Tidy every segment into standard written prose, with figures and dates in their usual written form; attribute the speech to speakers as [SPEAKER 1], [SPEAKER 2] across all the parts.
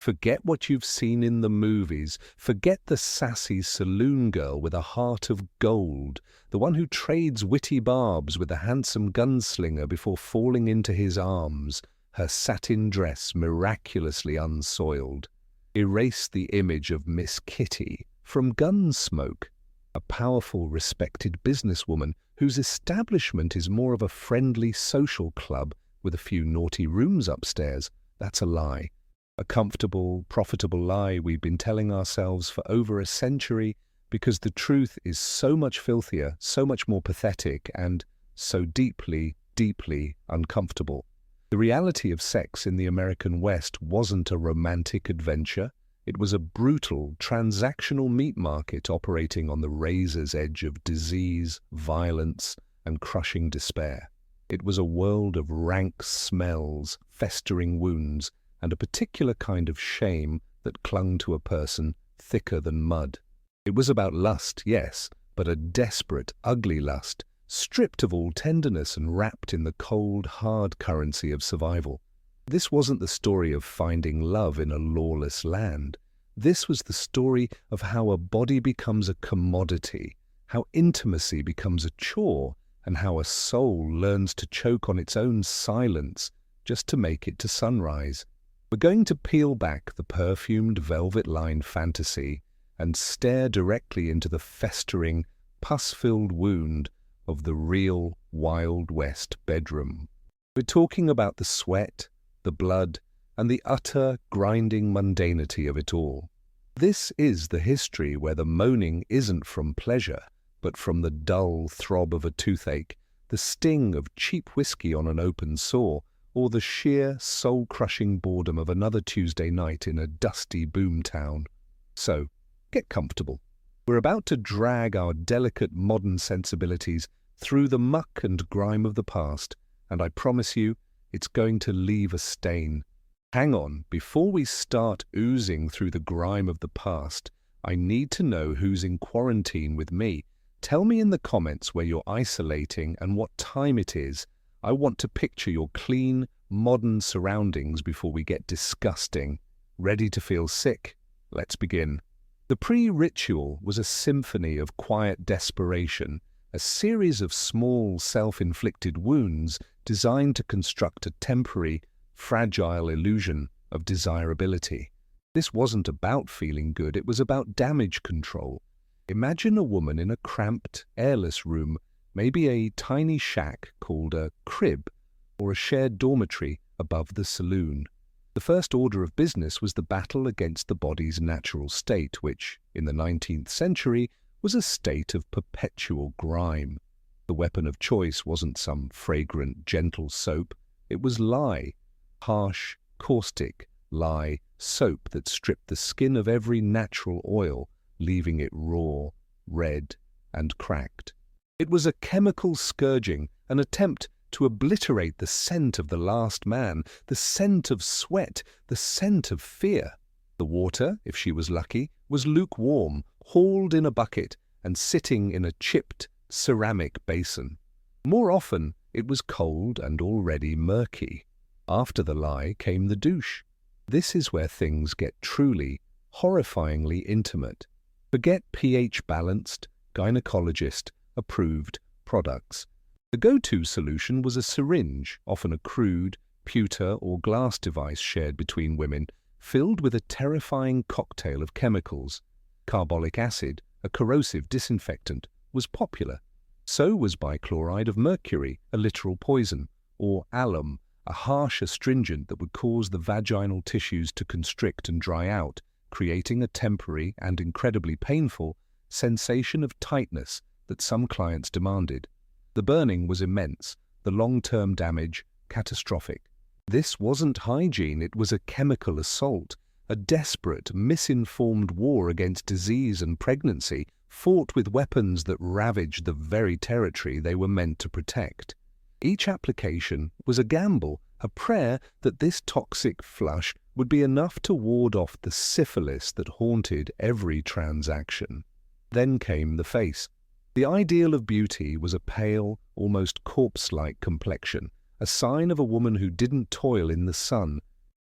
[SPEAKER 1] Forget what you've seen in the movies. Forget the sassy saloon girl with a heart of gold, the one who trades witty barbs with a handsome gunslinger before falling into his arms, her satin dress miraculously unsoiled. Erase the image of Miss Kitty from Gunsmoke, a powerful, respected businesswoman whose establishment is more of a friendly social club with a few naughty rooms upstairs. That's a lie. A comfortable, profitable lie we've been telling ourselves for over a century because the truth is so much filthier, so much more pathetic, and so deeply, deeply uncomfortable. The reality of sex in the American West wasn't a romantic adventure. It was a brutal, transactional meat market operating on the razor's edge of disease, violence, and crushing despair. It was a world of rank smells, festering wounds, and a particular kind of shame that clung to a person thicker than mud. It was about lust, yes, but a desperate, ugly lust, stripped of all tenderness and wrapped in the cold, hard currency of survival. This wasn't the story of finding love in a lawless land. This was the story of how a body becomes a commodity, how intimacy becomes a chore, and how a soul learns to choke on its own silence just to make it to sunrise. We're going to peel back the perfumed velvet-lined fantasy and stare directly into the festering, pus-filled wound of the real Wild West bedroom. We're talking about the sweat, the blood, and the utter, grinding mundanity of it all. This is the history where the moaning isn't from pleasure, but from the dull throb of a toothache, the sting of cheap whiskey on an open sore, or the sheer, soul-crushing boredom of another Tuesday night in a dusty boomtown. So, get comfortable. We're about to drag our delicate modern sensibilities through the muck and grime of the past, and I promise you, it's going to leave a stain. Hang on, before we start oozing through the grime of the past, I need to know who's in quarantine with me. Tell me in the comments where you're isolating and what time it is. I want to picture your clean, modern surroundings before we get disgusting. Ready to feel sick? Let's begin. The pre-ritual was a symphony of quiet desperation, a series of small, self-inflicted wounds designed to construct a temporary, fragile illusion of desirability. This wasn't about feeling good, it was about damage control. Imagine a woman in a cramped, airless room, maybe a tiny shack called a crib, or a shared dormitory above the saloon. The first order of business was the battle against the body's natural state, which, in the 19th century, was a state of perpetual grime. The weapon of choice wasn't some fragrant, gentle soap. It was lye, harsh, caustic lye soap that stripped the skin of every natural oil, leaving it raw, red, and cracked. It was a chemical scourging, an attempt to obliterate the scent of the last man, the scent of sweat, the scent of fear. The water, if she was lucky, was lukewarm, hauled in a bucket, and sitting in a chipped ceramic basin. More often, it was cold and already murky. After the lye came the douche. This is where things get truly, horrifyingly intimate. Forget pH-balanced, gynecologist-approved products. The go-to solution was a syringe, often a crude, pewter or glass device shared between women, filled with a terrifying cocktail of chemicals. Carbolic acid, a corrosive disinfectant, was popular. So was bichloride of mercury, a literal poison, or alum, a harsh astringent that would cause the vaginal tissues to constrict and dry out, creating a temporary and incredibly painful sensation of tightness that some clients demanded. The burning was immense, the long-term damage catastrophic. This wasn't hygiene, it was a chemical assault, a desperate, misinformed war against disease and pregnancy, fought with weapons that ravaged the very territory they were meant to protect. Each application was a gamble, a prayer that this toxic flush would be enough to ward off the syphilis that haunted every transaction. Then came the face. The ideal of beauty was a pale, almost corpse-like complexion, a sign of a woman who didn't toil in the sun.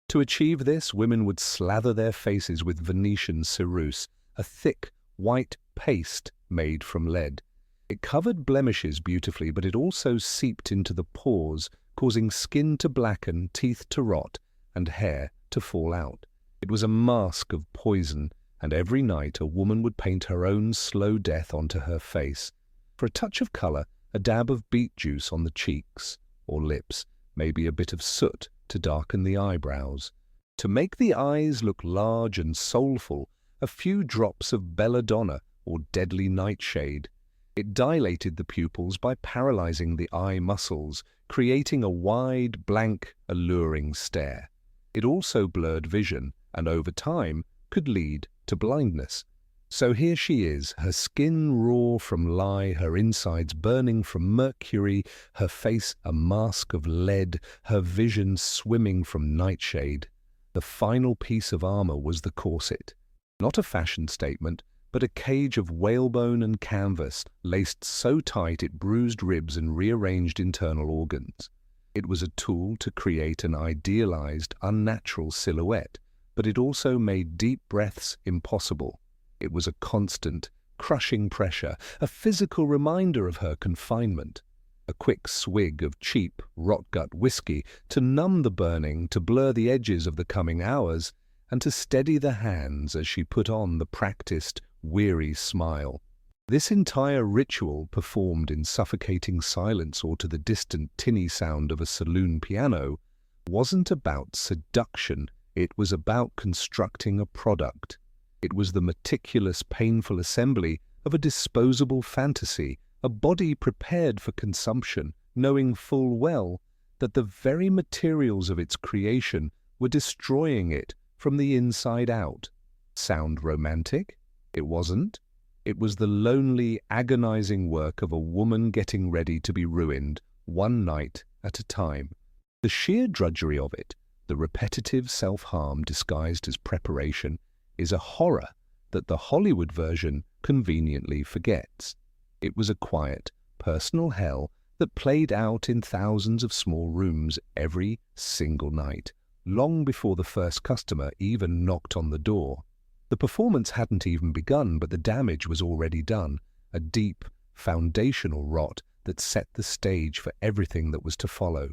[SPEAKER 1] To achieve this, women would slather their faces with Venetian ceruse, a thick, white paste made from lead. It covered blemishes beautifully, but it also seeped into the pores, causing skin to blacken, teeth to rot, and hair to fall out. It was a mask of poison, and every night a woman would paint her own slow death onto her face. For a touch of color, a dab of beet juice on the cheeks or lips, maybe a bit of soot to darken the eyebrows. To make the eyes look large and soulful, a few drops of belladonna or deadly nightshade. It dilated the pupils by paralyzing the eye muscles, creating a wide, blank, alluring stare. It also blurred vision and, over time, could lead to blindness. So here she is, her skin raw from lye, her insides burning from mercury, her face a mask of lead, her vision swimming from nightshade. The final piece of armor was the corset. Not a fashion statement, but a cage of whalebone and canvas, laced so tight it bruised ribs and rearranged internal organs. It was a tool to create an idealized, unnatural silhouette, but it also made deep breaths impossible. It was a constant, crushing pressure, a physical reminder of her confinement. A quick swig of cheap, rot-gut whiskey to numb the burning, to blur the edges of the coming hours, and to steady the hands as she put on the practiced, weary smile. This entire ritual, performed in suffocating silence or to the distant tinny sound of a saloon piano, wasn't about seduction. It was about constructing a product. It was the meticulous, painful assembly of a disposable fantasy, a body prepared for consumption, knowing full well that the very materials of its creation were destroying it from the inside out. Sound romantic? It wasn't. It was the lonely, agonizing work of a woman getting ready to be ruined, one night at a time. The sheer drudgery of it, the repetitive self-harm disguised as preparation, is a horror that the Hollywood version conveniently forgets. It was a quiet, personal hell that played out in thousands of small rooms every single night, long before the first customer even knocked on the door. The performance hadn't even begun, but the damage was already done, a deep, foundational rot that set the stage for everything that was to follow.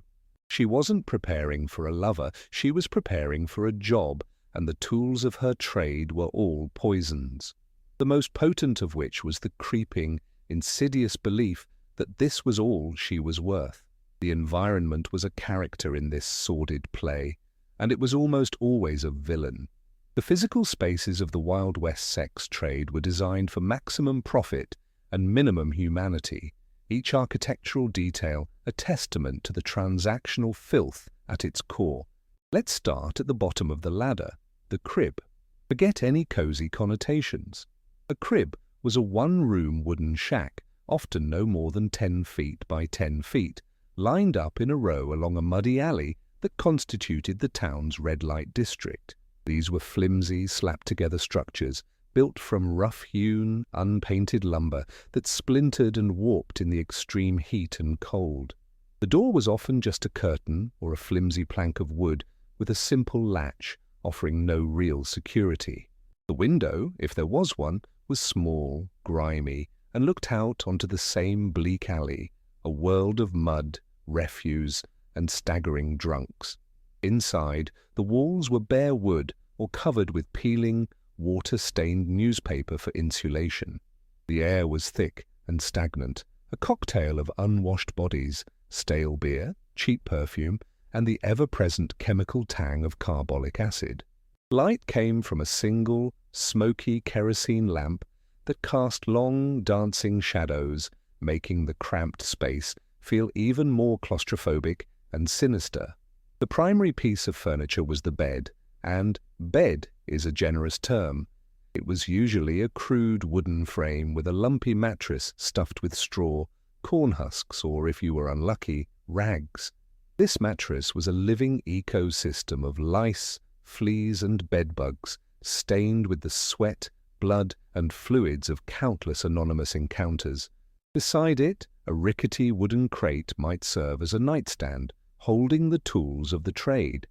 [SPEAKER 1] She wasn't preparing for a lover, she was preparing for a job, and the tools of her trade were all poisons, the most potent of which was the creeping, insidious belief that this was all she was worth. The environment was a character in this sordid play, and it was almost always a villain. The physical spaces of the Wild West sex trade were designed for maximum profit and minimum humanity, each architectural detail a testament to the transactional filth at its core. Let's start at the bottom of the ladder, the crib. Forget any cozy connotations. A crib was a one-room wooden shack, often no more than 10 feet by 10 feet, lined up in a row along a muddy alley that constituted the town's red light district. These were flimsy, slapped-together structures, built from rough-hewn, unpainted lumber that splintered and warped in the extreme heat and cold. The door was often just a curtain or a flimsy plank of wood with a simple latch, offering no real security. The window, if there was one, was small, grimy, and looked out onto the same bleak alley, a world of mud, refuse, and staggering drunks. Inside, the walls were bare wood or covered with peeling, water-stained newspaper for insulation. The air was thick and stagnant, a cocktail of unwashed bodies, stale beer, cheap perfume, and the ever-present chemical tang of carbolic acid. Light came from a single, smoky kerosene lamp that cast long, dancing shadows, making the cramped space feel even more claustrophobic and sinister. The primary piece of furniture was the bed, and bed is a generous term. It was usually a crude wooden frame with a lumpy mattress stuffed with straw, corn husks, or, if you were unlucky, rags. This mattress was a living ecosystem of lice, fleas, and bedbugs, stained with the sweat, blood, and fluids of countless anonymous encounters. Beside it, a rickety wooden crate might serve as a nightstand, holding the tools of the trade.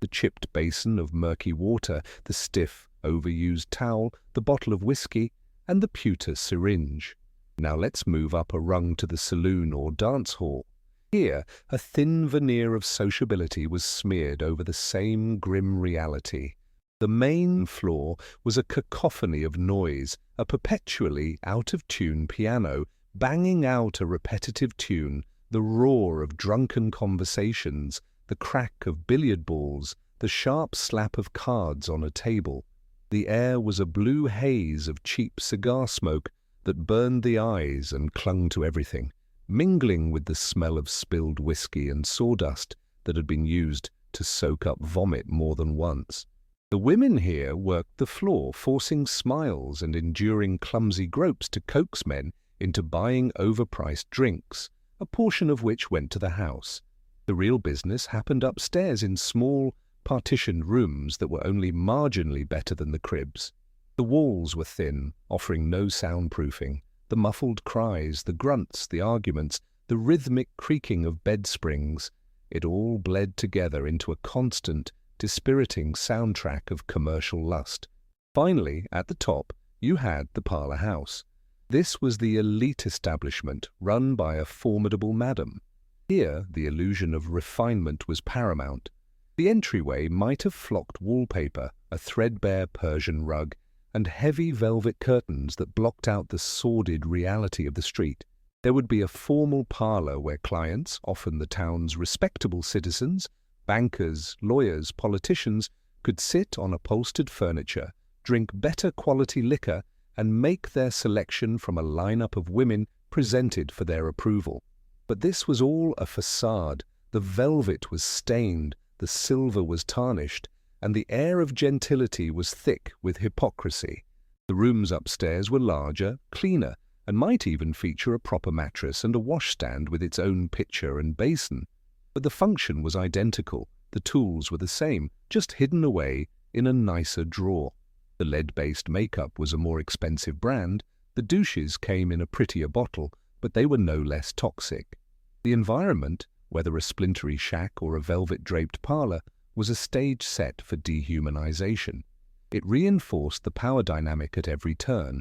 [SPEAKER 1] The chipped basin of murky water, the stiff, overused towel, the bottle of whiskey, and the pewter syringe. Now let's move up a rung to the saloon or dance hall. Here, a thin veneer of sociability was smeared over the same grim reality. The main floor was a cacophony of noise, a perpetually out-of-tune piano, banging out a repetitive tune, the roar of drunken conversations, the crack of billiard balls, the sharp slap of cards on a table. The air was a blue haze of cheap cigar smoke that burned the eyes and clung to everything, mingling with the smell of spilled whiskey and sawdust that had been used to soak up vomit more than once. The women here worked the floor, forcing smiles and enduring clumsy gropes to coax men into buying overpriced drinks, a portion of which went to the house. The real business happened upstairs in small, partitioned rooms that were only marginally better than the cribs. The walls were thin, offering no soundproofing. The muffled cries, the grunts, the arguments, the rhythmic creaking of bed springs, it all bled together into a constant, dispiriting soundtrack of commercial lust. Finally, at the top, you had the parlour house. This was the elite establishment run by a formidable madam. Here, the illusion of refinement was paramount. The entryway might have flocked wallpaper, a threadbare Persian rug, and heavy velvet curtains that blocked out the sordid reality of the street. There would be a formal parlour where clients, often the town's respectable citizens, bankers, lawyers, politicians, could sit on upholstered furniture, drink better quality liquor, and make their selection from a lineup of women presented for their approval. But this was all a facade. The velvet was stained, the silver was tarnished, and the air of gentility was thick with hypocrisy. The rooms upstairs were larger, cleaner, and might even feature a proper mattress and a washstand with its own pitcher and basin. But the function was identical, the tools were the same, just hidden away in a nicer drawer. The lead-based makeup was a more expensive brand, the douches came in a prettier bottle, but they were no less toxic. The environment, whether a splintery shack or a velvet-draped parlour, was a stage set for dehumanization. It reinforced the power dynamic at every turn.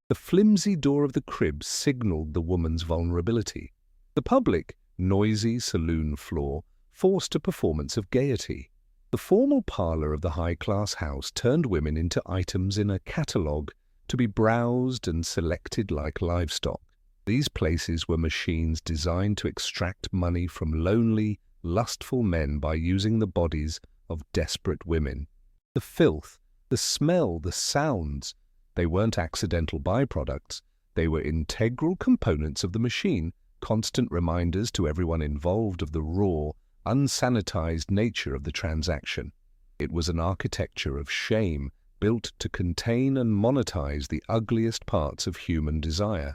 [SPEAKER 1] The flimsy door of the crib signaled the woman's vulnerability. The public, noisy saloon floor forced a performance of gaiety. The formal parlour of the high-class house turned women into items in a catalogue to be browsed and selected like livestock. These places were machines designed to extract money from lonely, lustful men by using the bodies of desperate women. The filth, the smell, the sounds, they weren't accidental byproducts. They were integral components of the machine, constant reminders to everyone involved of the raw, unsanitized nature of the transaction. It was an architecture of shame built to contain and monetize the ugliest parts of human desire.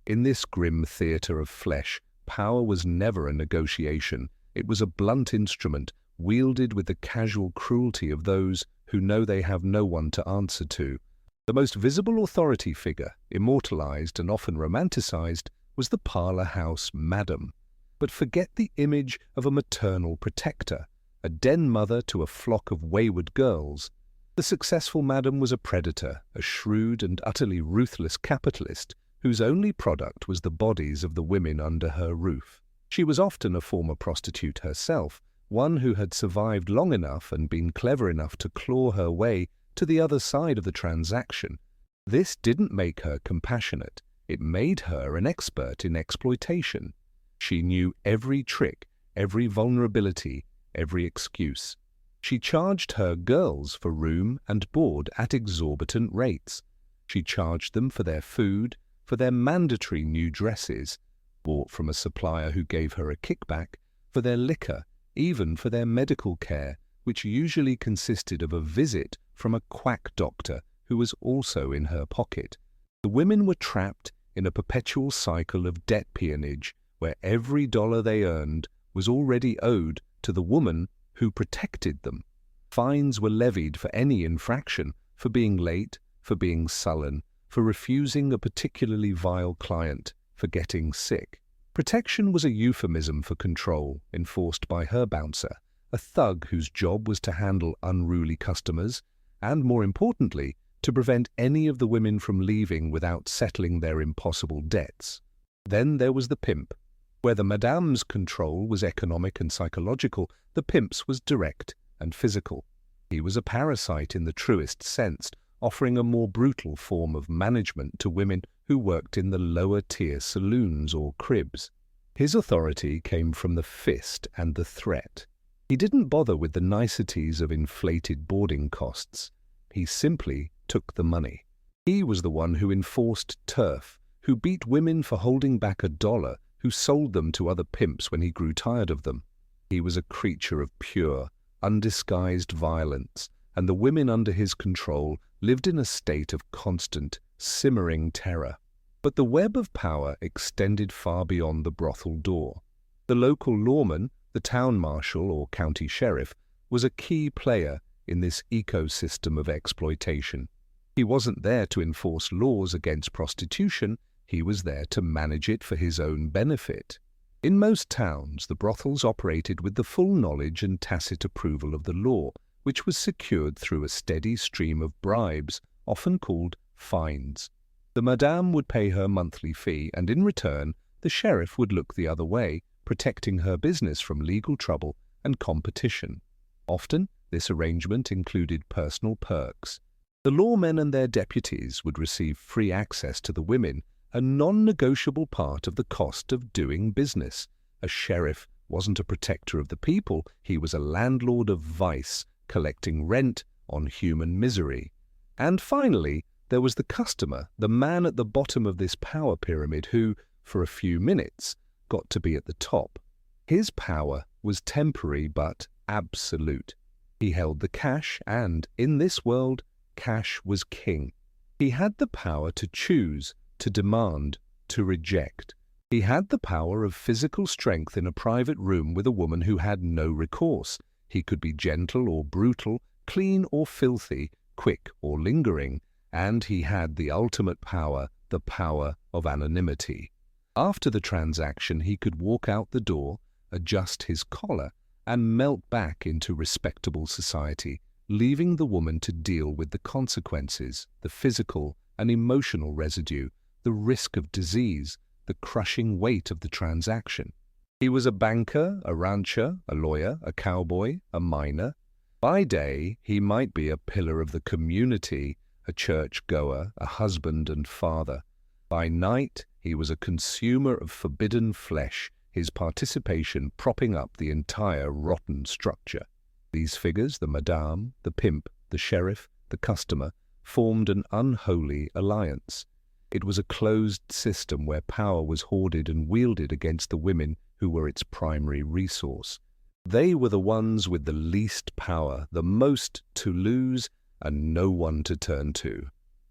[SPEAKER 1] In this grim theater of flesh, power was never a negotiation. It was a blunt instrument wielded with the casual cruelty of those who know they have no one to answer to. The most visible authority figure, immortalized and often romanticized, was the parlour house madam. But forget the image of a maternal protector, a den mother to a flock of wayward girls. The successful madam was a predator, a shrewd and utterly ruthless capitalist whose only product was the bodies of the women under her roof. She was often a former prostitute herself, one who had survived long enough and been clever enough to claw her way to the other side of the transaction. This didn't make her compassionate. It made her an expert in exploitation. She knew every trick, every vulnerability, every excuse. She charged her girls for room and board at exorbitant rates. She charged them for their food, for their mandatory new dresses, bought from a supplier who gave her a kickback, for their liquor, even for their medical care, which usually consisted of a visit from a quack doctor who was also in her pocket. The women were trapped in a perpetual cycle of debt peonage, where every dollar they earned was already owed to the woman who protected them. Fines were levied for any infraction, for being late, for being sullen, for refusing a particularly vile client, for getting sick. Protection was a euphemism for control, enforced by her bouncer, a thug whose job was to handle unruly customers and, more importantly, to prevent any of the women from leaving without settling their impossible debts. Then there was the pimp. Where the madame's control was economic and psychological, the pimp's was direct and physical. He was a parasite in the truest sense, offering a more brutal form of management to women who worked in the lower-tier saloons or cribs. His authority came from the fist and the threat. He didn't bother with the niceties of inflated boarding costs. He simply took the money. He was the one who enforced turf, who beat women for holding back $1, who sold them to other pimps when he grew tired of them. He was a creature of pure, undisguised violence, and the women under his control lived in a state of constant, simmering terror. But the web of power extended far beyond the brothel door. The local lawman, the town marshal or county sheriff, was a key player in this ecosystem of exploitation. He wasn't there to enforce laws against prostitution, he was there to manage it for his own benefit. In most towns, the brothels operated with the full knowledge and tacit approval of the law, which was secured through a steady stream of bribes, often called fines. The madame would pay her monthly fee, and in return, the sheriff would look the other way, protecting her business from legal trouble and competition. Often, this arrangement included personal perks. The lawmen and their deputies would receive free access to the women, a non-negotiable part of the cost of doing business. A sheriff wasn't a protector of the people, he was a landlord of vice, collecting rent on human misery. And finally, there was the customer, the man at the bottom of this power pyramid who, for a few minutes, got to be at the top. His power was temporary but absolute. He held the cash and, in this world, cash was king. He had the power to choose, to demand, to reject. He had the power of physical strength in a private room with a woman who had no recourse. He could be gentle or brutal, clean or filthy, quick or lingering, and he had the ultimate power, the power of anonymity. After the transaction, he could walk out the door, adjust his collar, and melt back into respectable society, leaving the woman to deal with the consequences, the physical and emotional residue, the risk of disease, the crushing weight of the transaction. He was a banker, a rancher, a lawyer, a cowboy, a miner. By day, he might be a pillar of the community, a church-goer, a husband and father. By night, he was a consumer of forbidden flesh, his participation propping up the entire rotten structure. These figures, the madame, the pimp, the sheriff, the customer, formed an unholy alliance. It was a closed system where power was hoarded and wielded against the women who were its primary resource. They were the ones with the least power, the most to lose, and no one to turn to.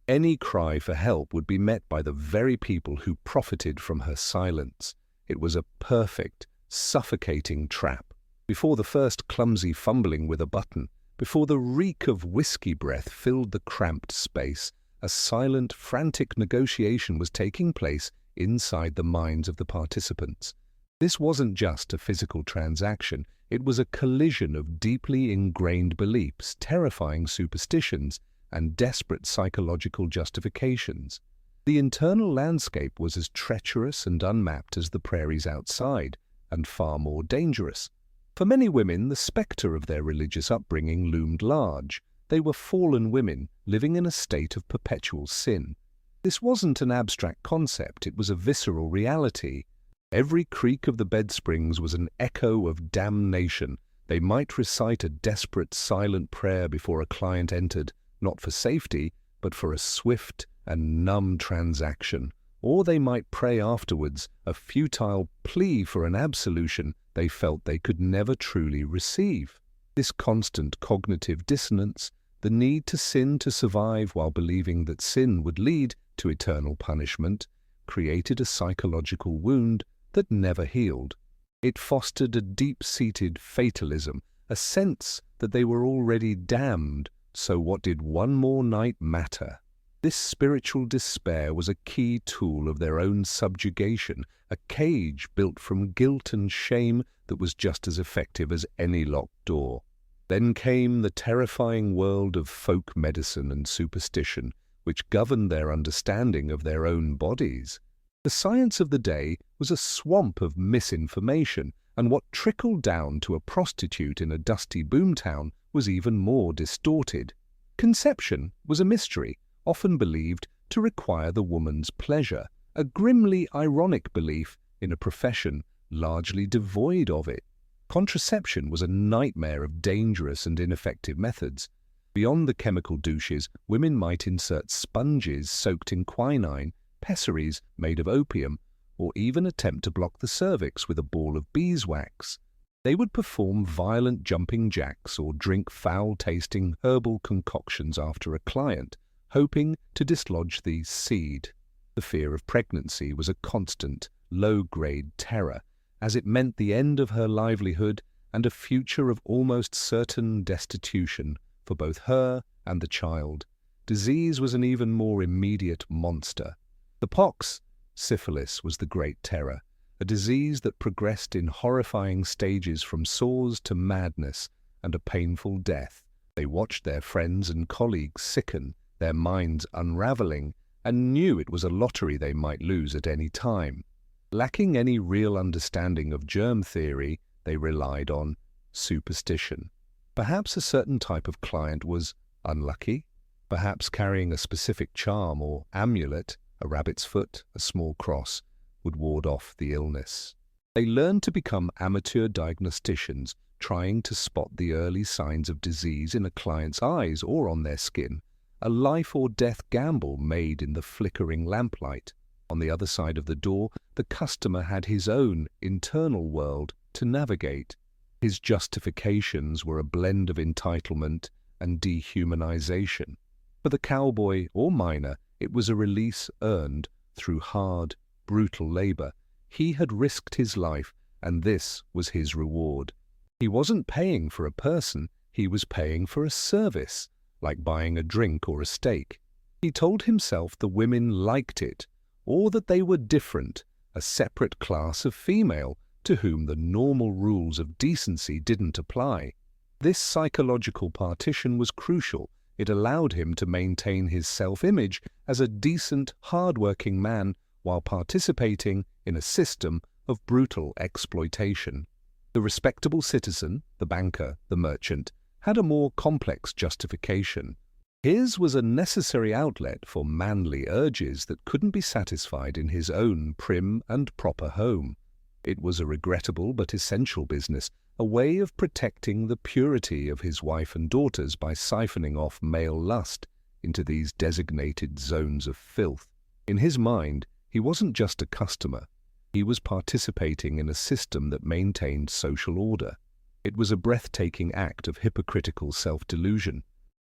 [SPEAKER 1] Any cry for help would be met by the very people who profited from her silence. It was a perfect, suffocating trap. Before the first clumsy fumbling with a button, before the reek of whiskey breath filled the cramped space, a silent, frantic negotiation was taking place inside the minds of the participants. This wasn't just a physical transaction, it was a collision of deeply ingrained beliefs, terrifying superstitions, and desperate psychological justifications. The internal landscape was as treacherous and unmapped as the prairies outside, and far more dangerous. For many women, the spectre of their religious upbringing loomed large. They were fallen women living in a state of perpetual sin. This wasn't an abstract concept, it was a visceral reality. Every creak of the bed springs was an echo of damnation. They might recite a desperate, silent prayer before a client entered, not for safety, but for a swift and numb transaction. Or they might pray afterwards, a futile plea for an absolution they felt they could never truly receive. This constant cognitive dissonance, the need to sin to survive while believing that sin would lead to eternal punishment, created a psychological wound that never healed. It fostered a deep-seated fatalism, a sense that they were already damned, so what did one more night matter? This spiritual despair was a key tool of their own subjugation, a cage built from guilt and shame that was just as effective as any locked door. Then came the terrifying world of folk medicine and superstition, which governed their understanding of their own bodies. The science of the day was a swamp of misinformation, and what trickled down to a prostitute in a dusty boomtown was even more distorted. Conception was a mystery, often believed to require the woman's pleasure, a grimly ironic belief in a profession largely devoid of it. Contraception was a nightmare of dangerous and ineffective methods. Beyond the chemical douches, women might insert sponges soaked in quinine, pessaries made of opium, or even attempt to block the cervix with a ball of beeswax. They would perform violent jumping jacks or drink foul-tasting herbal concoctions after a client, hoping to dislodge the seed. The fear of pregnancy was a constant, low-grade terror, as it meant the end of her livelihood and a future of almost certain destitution for both her and the child. Disease was an even more immediate monster. The pox, syphilis, was the great terror, a disease that progressed in horrifying stages from sores to madness and a painful death. They watched their friends and colleagues sicken, their minds unraveling, and knew it was a lottery they might lose at any time. Lacking any real understanding of germ theory, they relied on superstition. Perhaps a certain type of client was unlucky, perhaps carrying a specific charm or amulet, a rabbit's foot, a small cross, would ward off the illness. They learned to become amateur diagnosticians, trying to spot the early signs of disease in a client's eyes or on their skin, a life-or-death gamble made in the flickering lamplight. On the other side of the door, the customer had his own internal world to navigate. His justifications were a blend of entitlement and dehumanization. For the cowboy or miner, it was a release earned through hard, brutal labor. He had risked his life, and this was his reward. He wasn't paying for a person, he was paying for a service, like buying a drink or a steak. He told himself the women liked it, or that they were different, a separate class of female to whom the normal rules of decency didn't apply. This psychological partition was crucial. It allowed him to maintain his self-image as a decent, hard-working man while participating in a system of brutal exploitation. The respectable citizen, the banker, the merchant, had a more complex justification. His was a necessary outlet for manly urges that couldn't be satisfied in his own prim and proper home. It was a regrettable but essential business, a way of protecting the purity of his wife and daughters by siphoning off male lust into these designated zones of filth. In his mind, he wasn't just a customer. He was participating in a system that maintained social order. It was a breathtaking act of hypocritical self-delusion.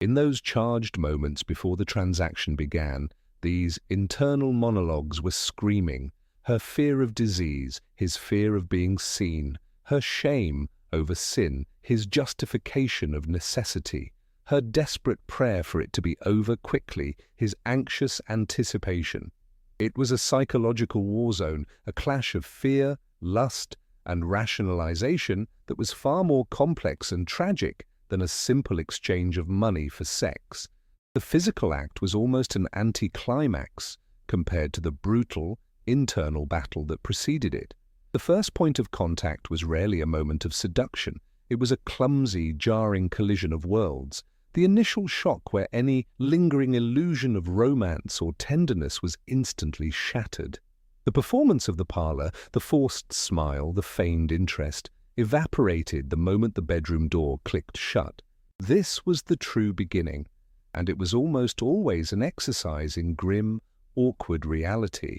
[SPEAKER 1] In those charged moments before the transaction began, these internal monologues were screaming, her fear of disease, his fear of being seen, her shame over sin, his justification of necessity, her desperate prayer for it to be over quickly, his anxious anticipation. It was a psychological war zone, a clash of fear, lust, and rationalization that was far more complex and tragic than a simple exchange of money for sex. The physical act was almost an anticlimax compared to the brutal, internal battle that preceded it. The first point of contact was rarely a moment of seduction. It was a clumsy, jarring collision of worlds, the initial shock where any lingering illusion of romance or tenderness was instantly shattered. The performance of the parlor, the forced smile, the feigned interest, evaporated the moment the bedroom door clicked shut. This was the true beginning, and it was almost always an exercise in grim, awkward reality.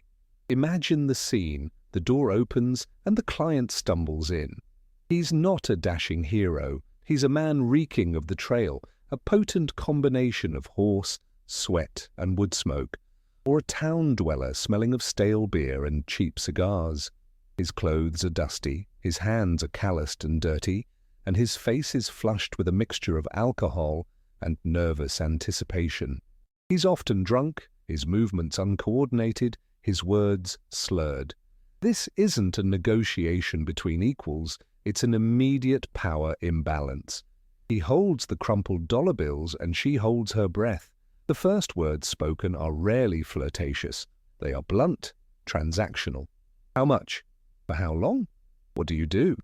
[SPEAKER 1] Imagine the scene. The door opens and the client stumbles in. He's not a dashing hero. He's a man reeking of the trail, a potent combination of horse, sweat, and wood smoke, or a town dweller smelling of stale beer and cheap cigars. His clothes are dusty, his hands are calloused and dirty, and his face is flushed with a mixture of alcohol and nervous anticipation. He's often drunk, his movements uncoordinated, his words slurred. This isn't a negotiation between equals, it's an immediate power imbalance. He holds the crumpled dollar bills and she holds her breath. The first words spoken are rarely flirtatious. They are blunt, transactional. How much? For how long? What do you do?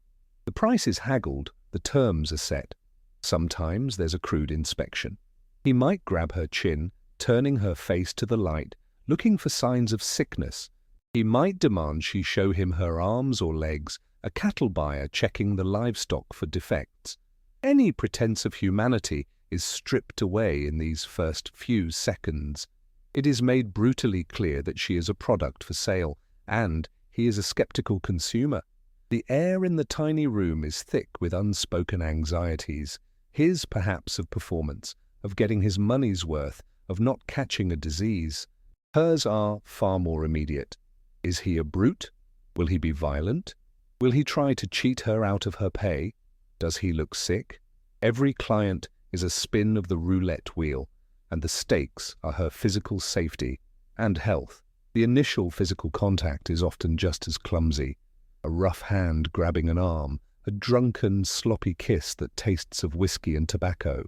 [SPEAKER 1] The price is haggled, the terms are set. Sometimes there's a crude inspection. He might grab her chin, turning her face to the light, looking for signs of sickness. He might demand she show him her arms or legs, a cattle buyer checking the livestock for defects. Any pretense of humanity is stripped away in these first few seconds. It is made brutally clear that she is a product for sale, and he is a skeptical consumer. The air in the tiny room is thick with unspoken anxieties, his perhaps of performance, of getting his money's worth, of not catching a disease. Hers are far more immediate. Is he a brute? Will he be violent? Will he try to cheat her out of her pay? Does he look sick? Every client is a spin of the roulette wheel, and the stakes are her physical safety and health. The initial physical contact is often just as clumsy. A rough hand grabbing an arm, a drunken, sloppy kiss that tastes of whiskey and tobacco.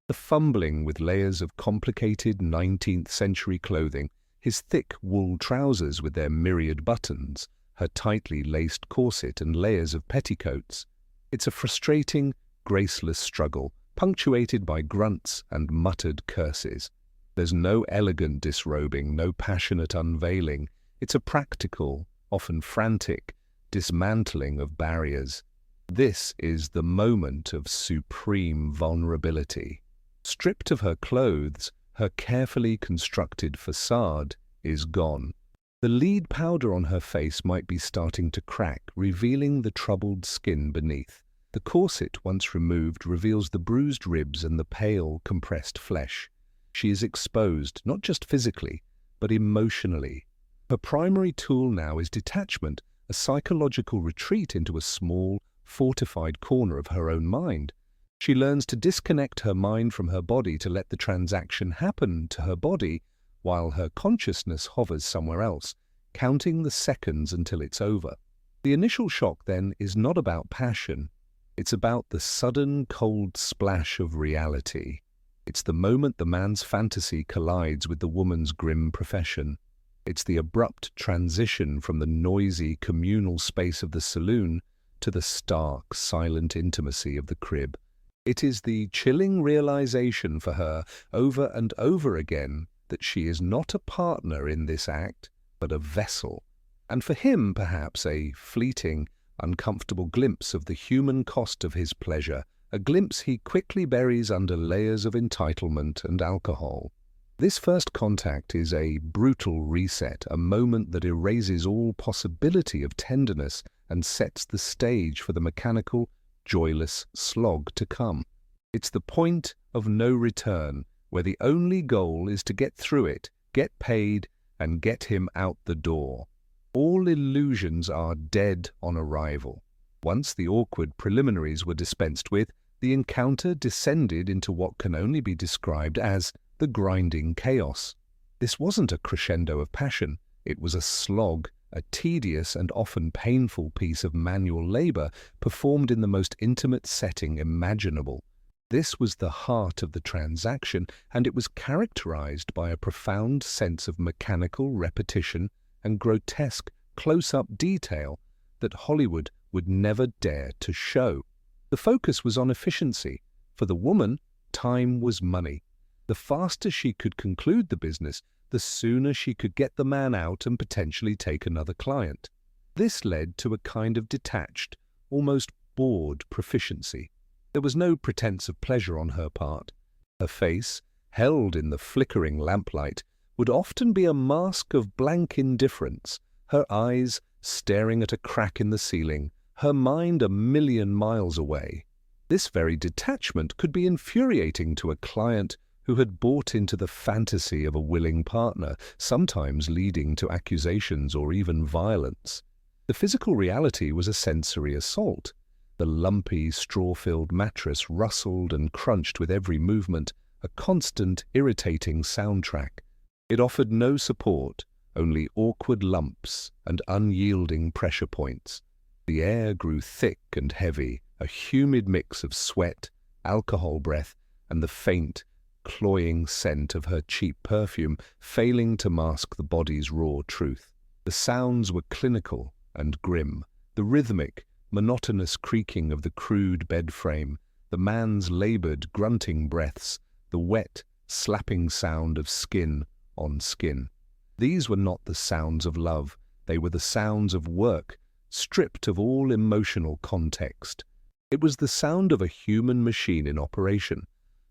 [SPEAKER 1] The fumbling with layers of complicated 19th century clothing, his thick wool trousers with their myriad buttons, her tightly laced corset and layers of petticoats. It's a frustrating, graceless struggle, punctuated by grunts and muttered curses. There's no elegant disrobing, no passionate unveiling. It's a practical, often frantic, dismantling of barriers. This is the moment of supreme vulnerability. Stripped of her clothes, her carefully constructed facade is gone. The lead powder on her face might be starting to crack, revealing the troubled skin beneath. The corset, once removed, reveals the bruised ribs and the pale, compressed flesh. She is exposed, not just physically, but emotionally. Her primary tool now is detachment, a psychological retreat into a small, fortified corner of her own mind. She learns to disconnect her mind from her body to let the transaction happen to her body, while her consciousness hovers somewhere else, counting the seconds until it's over. The initial shock, then, is not about passion. It's about the sudden, cold splash of reality. It's the moment the man's fantasy collides with the woman's grim profession. It's the abrupt transition from the noisy, communal space of the saloon to the stark, silent intimacy of the crib. It is the chilling realization for her, over and over again, that she is not a partner in this act, but a vessel. And for him, perhaps, a fleeting, uncomfortable glimpse of the human cost of his pleasure, a glimpse he quickly buries under layers of entitlement and alcohol. This first contact is a brutal reset, a moment that erases all possibility of tenderness and sets the stage for the mechanical, joyless slog to come. It's the point of no return, where the only goal is to get through it, get paid, and get him out the door. All illusions are dead on arrival. Once the awkward preliminaries were dispensed with, the encounter descended into what can only be described as the grinding chaos. This wasn't a crescendo of passion. It was a slog, a tedious and often painful piece of manual labor performed in the most intimate setting imaginable. This was the heart of the transaction, and it was characterized by a profound sense of mechanical repetition and grotesque close-up detail that Hollywood would never dare to show. The focus was on efficiency. For the woman, time was money. The faster she could conclude the business, the sooner she could get the man out and potentially take another client. This led to a kind of detached, almost bored proficiency. There was no pretense of pleasure on her part. Her face, held in the flickering lamplight, would often be a mask of blank indifference, her eyes staring at a crack in the ceiling, her mind a million miles away. This very detachment could be infuriating to a client who had bought into the fantasy of a willing partner, sometimes leading to accusations or even violence. The physical reality was a sensory assault. The lumpy, straw-filled mattress rustled and crunched with every movement, a constant, irritating soundtrack. It offered no support, only awkward lumps and unyielding pressure points. The air grew thick and heavy, a humid mix of sweat, alcohol breath, and the faint, cloying scent of her cheap perfume, failing to mask the body's raw truth. The sounds were clinical and grim, the rhythmic, monotonous creaking of the crude bed frame, the man's labored, grunting breaths, the wet, slapping sound of skin on skin. These were not the sounds of love, they were the sounds of work, stripped of all emotional context. It was the sound of a human machine in operation.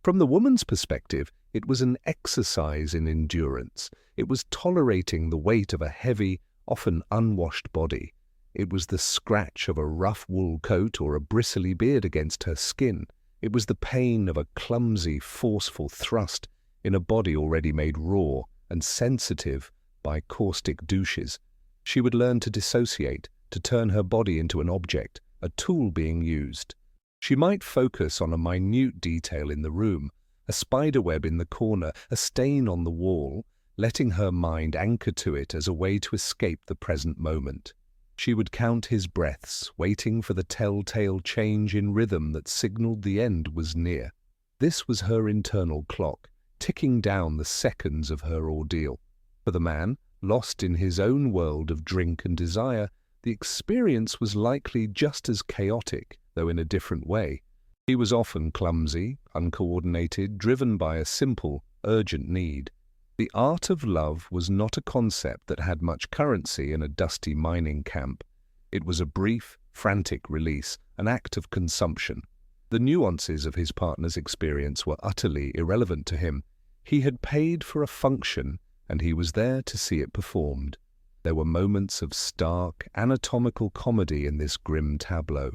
[SPEAKER 1] From the woman's perspective, it was an exercise in endurance. It was tolerating the weight of a heavy, often unwashed body. It was the scratch of a rough wool coat or a bristly beard against her skin. It was the pain of a clumsy, forceful thrust in a body already made raw and sensitive by caustic douches. She would learn to dissociate, to turn her body into an object, a tool being used. She might focus on a minute detail in the room, a spiderweb in the corner, a stain on the wall, letting her mind anchor to it as a way to escape the present moment. She would count his breaths, waiting for the telltale change in rhythm that signaled the end was near. This was her internal clock, ticking down the seconds of her ordeal. For the man, lost in his own world of drink and desire, the experience was likely just as chaotic, though in a different way. He was often clumsy, uncoordinated, driven by a simple, urgent need. The art of love was not a concept that had much currency in a dusty mining camp. It was a brief, frantic release, an act of consumption. The nuances of his partner's experience were utterly irrelevant to him. He had paid for a function, and he was there to see it performed. There were moments of stark, anatomical comedy in this grim tableau.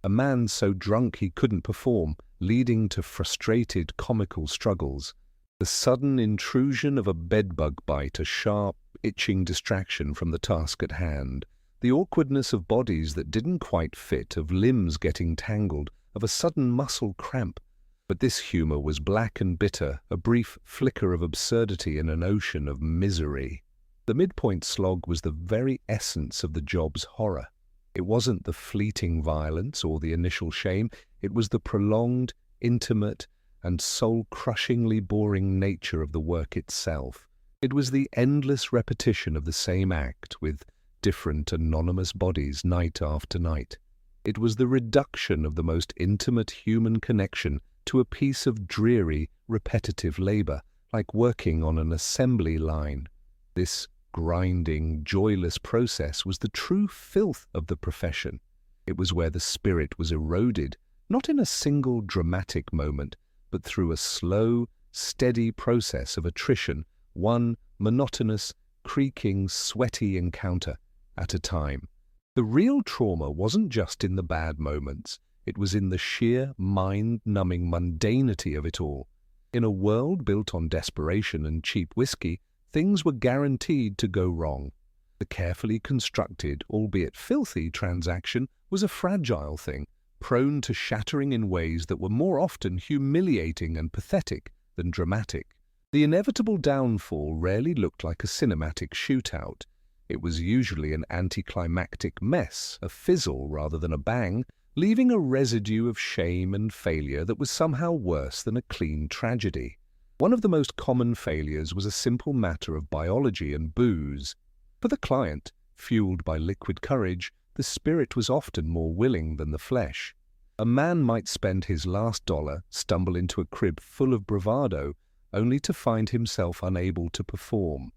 [SPEAKER 1] A man so drunk he couldn't perform, leading to frustrated, comical struggles. The sudden intrusion of a bedbug bite, a sharp, itching distraction from the task at hand. The awkwardness of bodies that didn't quite fit, of limbs getting tangled, of a sudden muscle cramp. But this humor was black and bitter, a brief flicker of absurdity in an ocean of misery. The midpoint slog was the very essence of the job's horror. It wasn't the fleeting violence or the initial shame, it was the prolonged, intimate, and soul-crushingly boring nature of the work itself. It was the endless repetition of the same act with different anonymous bodies night after night. It was the reduction of the most intimate human connection to a piece of dreary, repetitive labor, like working on an assembly line. This grinding, joyless process was the true filth of the profession. It was where the spirit was eroded, not in a single dramatic moment, but through a slow, steady process of attrition, one monotonous, creaking, sweaty encounter at a time. The real trauma wasn't just in the bad moments. It was in the sheer, mind-numbing mundanity of it all. In a world built on desperation and cheap whiskey, things were guaranteed to go wrong. The carefully constructed, albeit filthy, transaction was a fragile thing, prone to shattering in ways that were more often humiliating and pathetic than dramatic. The inevitable downfall rarely looked like a cinematic shootout. It was usually an anticlimactic mess, a fizzle rather than a bang, leaving a residue of shame and failure that was somehow worse than a clean tragedy. One of the most common failures was a simple matter of biology and booze. For the client, fueled by liquid courage, the spirit was often more willing than the flesh. A man might spend his last dollar, stumble into a crib full of bravado, only to find himself unable to perform.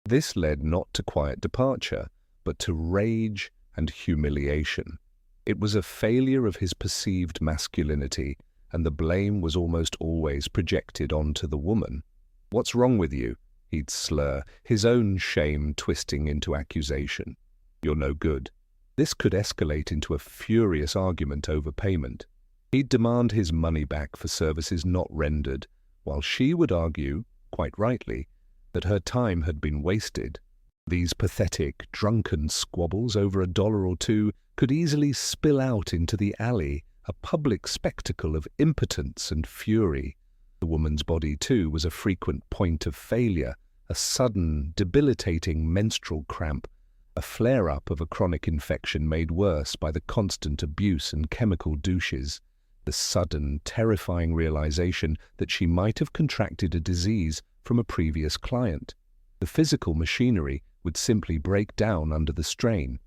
[SPEAKER 1] This led not to quiet departure, but to rage and humiliation. It was a failure of his perceived masculinity, and the blame was almost always projected onto the woman. "What's wrong with you?" he'd slur, his own shame twisting into accusation. "You're no good." This could escalate into a furious argument over payment. He'd demand his money back for services not rendered, while she would argue, quite rightly, that her time had been wasted. These pathetic, drunken squabbles over $1 or $2 could easily spill out into the alley, a public spectacle of impotence and fury. The The woman's body, too, was a frequent point of failure, a sudden, debilitating menstrual cramp, a flare-up of a chronic infection made worse by the constant abuse and chemical douches, the sudden, terrifying realization that she might have contracted a disease from a previous client. The physical machinery would simply break down under the strain.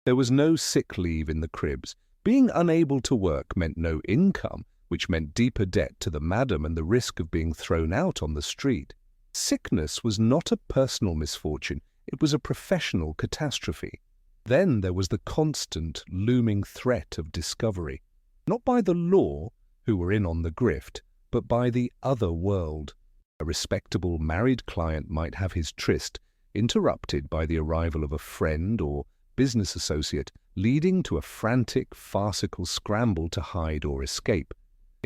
[SPEAKER 1] There was no sick leave in the cribs. Being unable to work meant no income, which meant deeper debt to the madam and the risk of being thrown out on the street. Sickness was not a personal misfortune, it was a professional catastrophe. Then there was the constant, looming threat of discovery, not by the law, who were in on the grift, but by the other world. A respectable married client might have his tryst interrupted by the arrival of a friend or business associate, leading to a frantic, farcical scramble to hide or escape.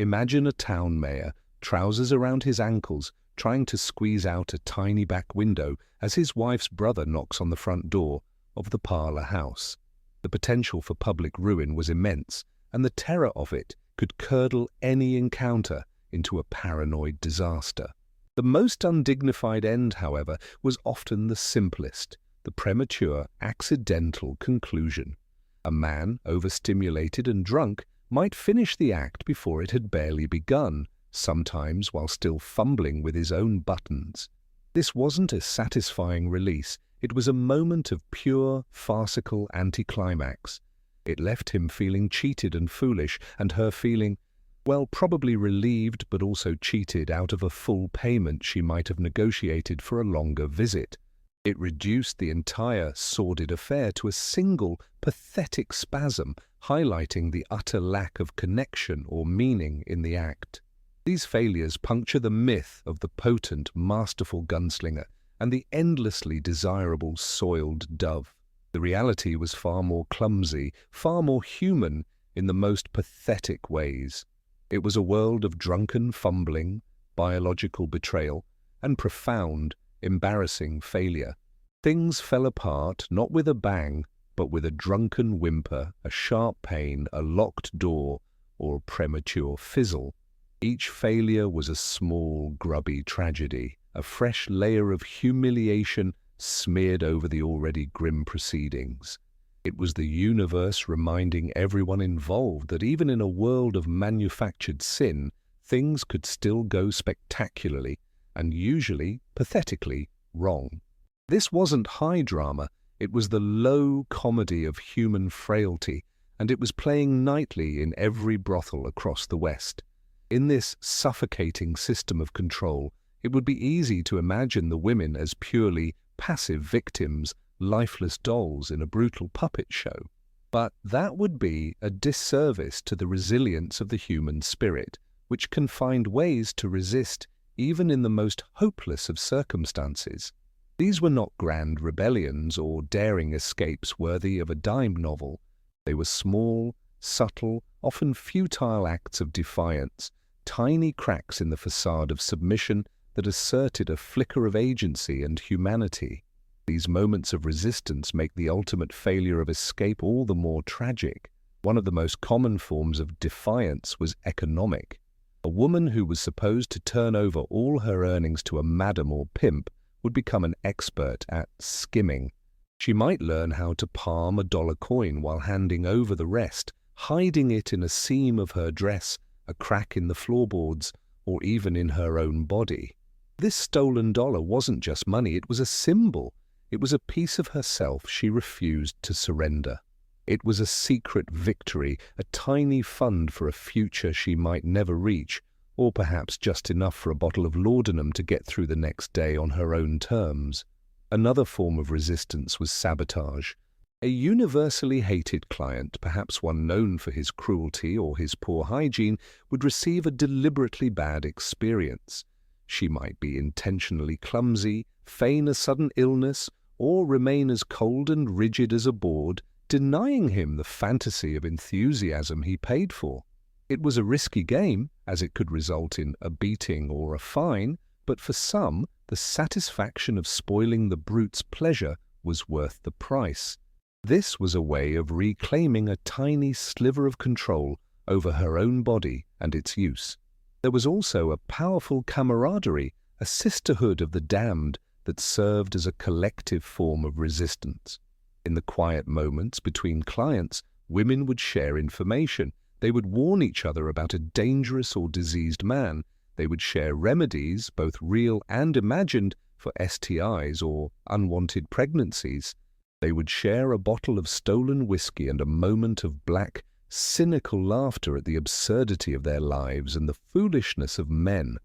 [SPEAKER 1] Imagine a town mayor, trousers around his ankles, trying to squeeze out a tiny back window as his wife's brother knocks on the front door of the parlour house. The potential for public ruin was immense, and the terror of it could curdle any encounter into a paranoid disaster. The most undignified end, however, was often the simplest, the premature, accidental conclusion. A man, overstimulated and drunk, might finish the act before it had barely begun, sometimes while still fumbling with his own buttons. This wasn't a satisfying release, it was a moment of pure, farcical anticlimax. It left him feeling cheated and foolish, and her feeling, well, probably relieved but also cheated out of a full payment she might have negotiated for a longer visit. It reduced the entire sordid affair to a single, pathetic spasm, highlighting the utter lack of connection or meaning in the act. These failures puncture the myth of the potent, masterful gunslinger and the endlessly desirable soiled dove. The reality was far more clumsy, far more human in the most pathetic ways. It was a world of drunken fumbling, biological betrayal, and profound, embarrassing failure. Things fell apart not with a bang, but with a drunken whimper, a sharp pain, a locked door, or a premature fizzle. Each failure was a small, grubby tragedy, a fresh layer of humiliation smeared over the already grim proceedings. It was the universe reminding everyone involved that even in a world of manufactured sin, things could still go spectacularly and usually, pathetically, wrong. This wasn't high drama, it was the low comedy of human frailty, and it was playing nightly in every brothel across the West. In this suffocating system of control, it would be easy to imagine the women as purely passive victims, lifeless dolls in a brutal puppet show. But that would be a disservice to the resilience of the human spirit, which can find ways to resist even in the most hopeless of circumstances. These were not grand rebellions or daring escapes worthy of a dime novel. They were small, subtle, often futile acts of defiance, tiny cracks in the facade of submission that asserted a flicker of agency and humanity. These moments of resistance make the ultimate failure of escape all the more tragic. One of the most common forms of defiance was economic. A woman who was supposed to turn over all her earnings to a madam or pimp would become an expert at skimming. She might learn how to palm a dollar coin while handing over the rest, hiding it in a seam of her dress, a crack in the floorboards, or even in her own body. This stolen dollar wasn't just money, it was a symbol. It was a piece of herself she refused to surrender. It was a secret victory, a tiny fund for a future she might never reach, or perhaps just enough for a bottle of laudanum to get through the next day on her own terms. Another form of resistance was sabotage. A universally hated client, perhaps one known for his cruelty or his poor hygiene, would receive a deliberately bad experience. She might be intentionally clumsy, feign a sudden illness, or remain as cold and rigid as a board, denying him the fantasy of enthusiasm he paid for. It was a risky game, as it could result in a beating or a fine, but for some, the satisfaction of spoiling the brute's pleasure was worth the price. This was a way of reclaiming a tiny sliver of control over her own body and its use. There was also a powerful camaraderie, a sisterhood of the damned that served as a collective form of resistance. In the quiet moments between clients, women would share information. They would warn each other about a dangerous or diseased man. They would share remedies, both real and imagined, for STIs or unwanted pregnancies. They would share a bottle of stolen whiskey and a moment of black, cynical laughter at the absurdity of their lives and the foolishness of men.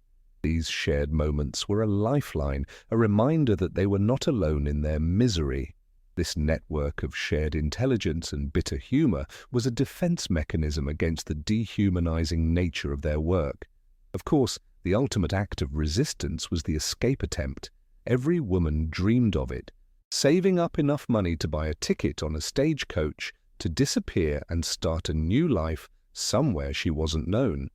[SPEAKER 1] These shared moments were a lifeline, a reminder that they were not alone in their misery. This network of shared intelligence and bitter humor was a defense mechanism against the dehumanizing nature of their work. Of course, the ultimate act of resistance was the escape attempt. Every woman dreamed of it, saving up enough money to buy a ticket on a stagecoach to disappear and start a new life somewhere she wasn't known.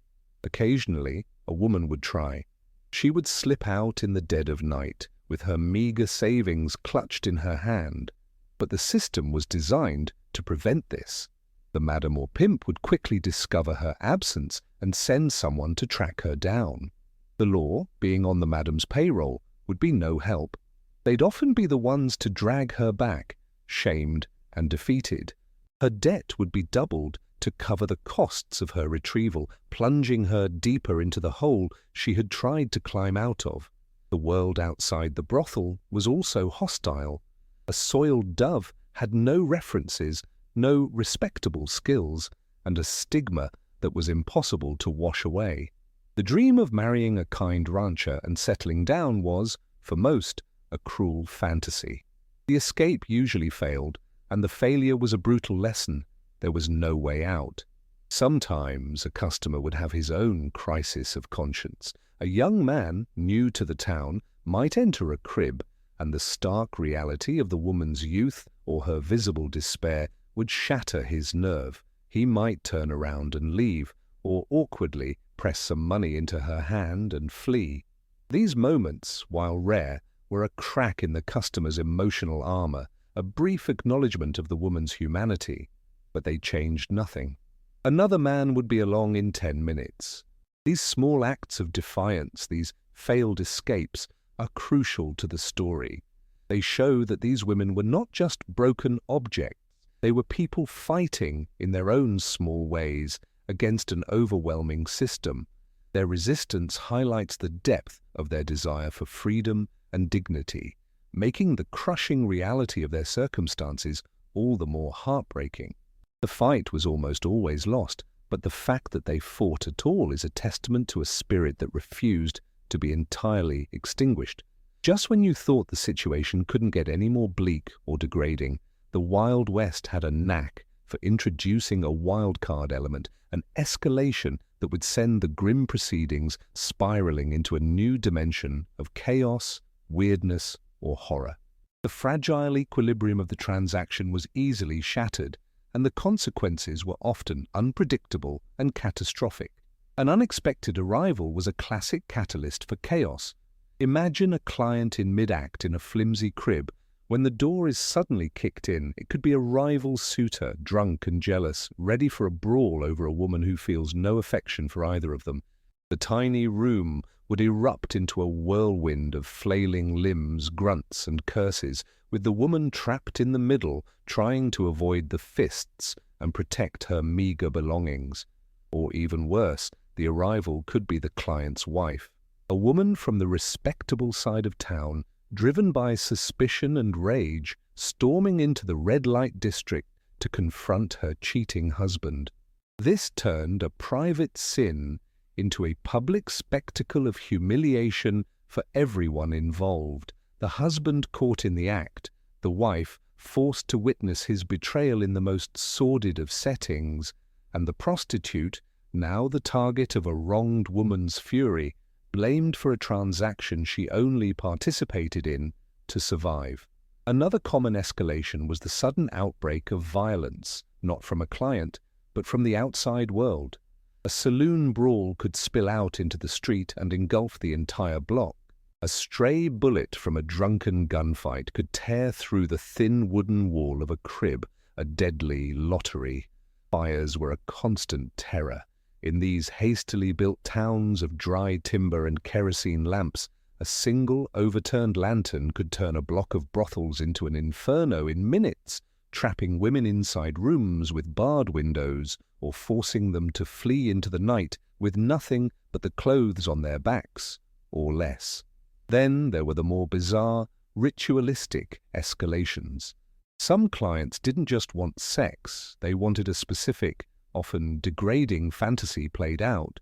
[SPEAKER 1] Occasionally, a woman would try. She would slip out in the dead of night, with her meager savings clutched in her hand. But the system was designed to prevent this. The madam or pimp would quickly discover her absence and send someone to track her down. The law, being on the madam's payroll, would be no help. They'd often be the ones to drag her back, shamed and defeated. Her debt would be doubled to cover the costs of her retrieval, plunging her deeper into the hole she had tried to climb out of. The world outside the brothel was also hostile. A soiled dove had no references, no respectable skills, and a stigma that was impossible to wash away. The dream of marrying a kind rancher and settling down was, for most, a cruel fantasy. The escape usually failed, and the failure was a brutal lesson. There was no way out. Sometimes a customer would have his own crisis of conscience. A young man, new to the town, might enter a crib, and the stark reality of the woman's youth or her visible despair would shatter his nerve. He might turn around and leave, or awkwardly press some money into her hand and flee. These moments, while rare, were a crack in the customer's emotional armor, a brief acknowledgement of the woman's humanity. But they changed nothing. Another man would be along in 10 minutes. These small acts of defiance, these failed escapes, are crucial to the story. They show that these women were not just broken objects. They were people fighting, in their own small ways, against an overwhelming system. Their resistance highlights the depth of their desire for freedom and dignity, making the crushing reality of their circumstances all the more heartbreaking. The fight was almost always lost, but the fact that they fought at all is a testament to a spirit that refused to be entirely extinguished. Just when you thought the situation couldn't get any more bleak or degrading, the Wild West had a knack for introducing a wildcard element, an escalation that would send the grim proceedings spiraling into a new dimension of chaos, weirdness, or horror. The fragile equilibrium of the transaction was easily shattered, and the consequences were often unpredictable and catastrophic. An unexpected arrival was a classic catalyst for chaos. Imagine a client in mid-act in a flimsy crib. When the door is suddenly kicked in, it could be a rival suitor, drunk and jealous, ready for a brawl over a woman who feels no affection for either of them. The tiny room would erupt into a whirlwind of flailing limbs, grunts and curses, with the woman trapped in the middle, trying to avoid the fists and protect her meager belongings. Or even worse, the arrival could be the client's wife, a woman from the respectable side of town, driven by suspicion and rage, storming into the red light district to confront her cheating husband. This turned a private sin into a public spectacle of humiliation for everyone involved. The husband caught in the act, the wife forced to witness his betrayal in the most sordid of settings, and the prostitute, now the target of a wronged woman's fury, blamed for a transaction she only participated in to survive. Another common escalation was the sudden outbreak of violence, not from a client, but from the outside world. A saloon brawl could spill out into the street and engulf the entire block. A stray bullet from a drunken gunfight could tear through the thin wooden wall of a crib, a deadly lottery. Fires were a constant terror. In these hastily built towns of dry timber and kerosene lamps, a single overturned lantern could turn a block of brothels into an inferno in minutes, trapping women inside rooms with barred windows or forcing them to flee into the night with nothing but the clothes on their backs, or less. Then there were the more bizarre, ritualistic escalations. Some clients didn't just want sex, they wanted a specific, often degrading fantasy played out.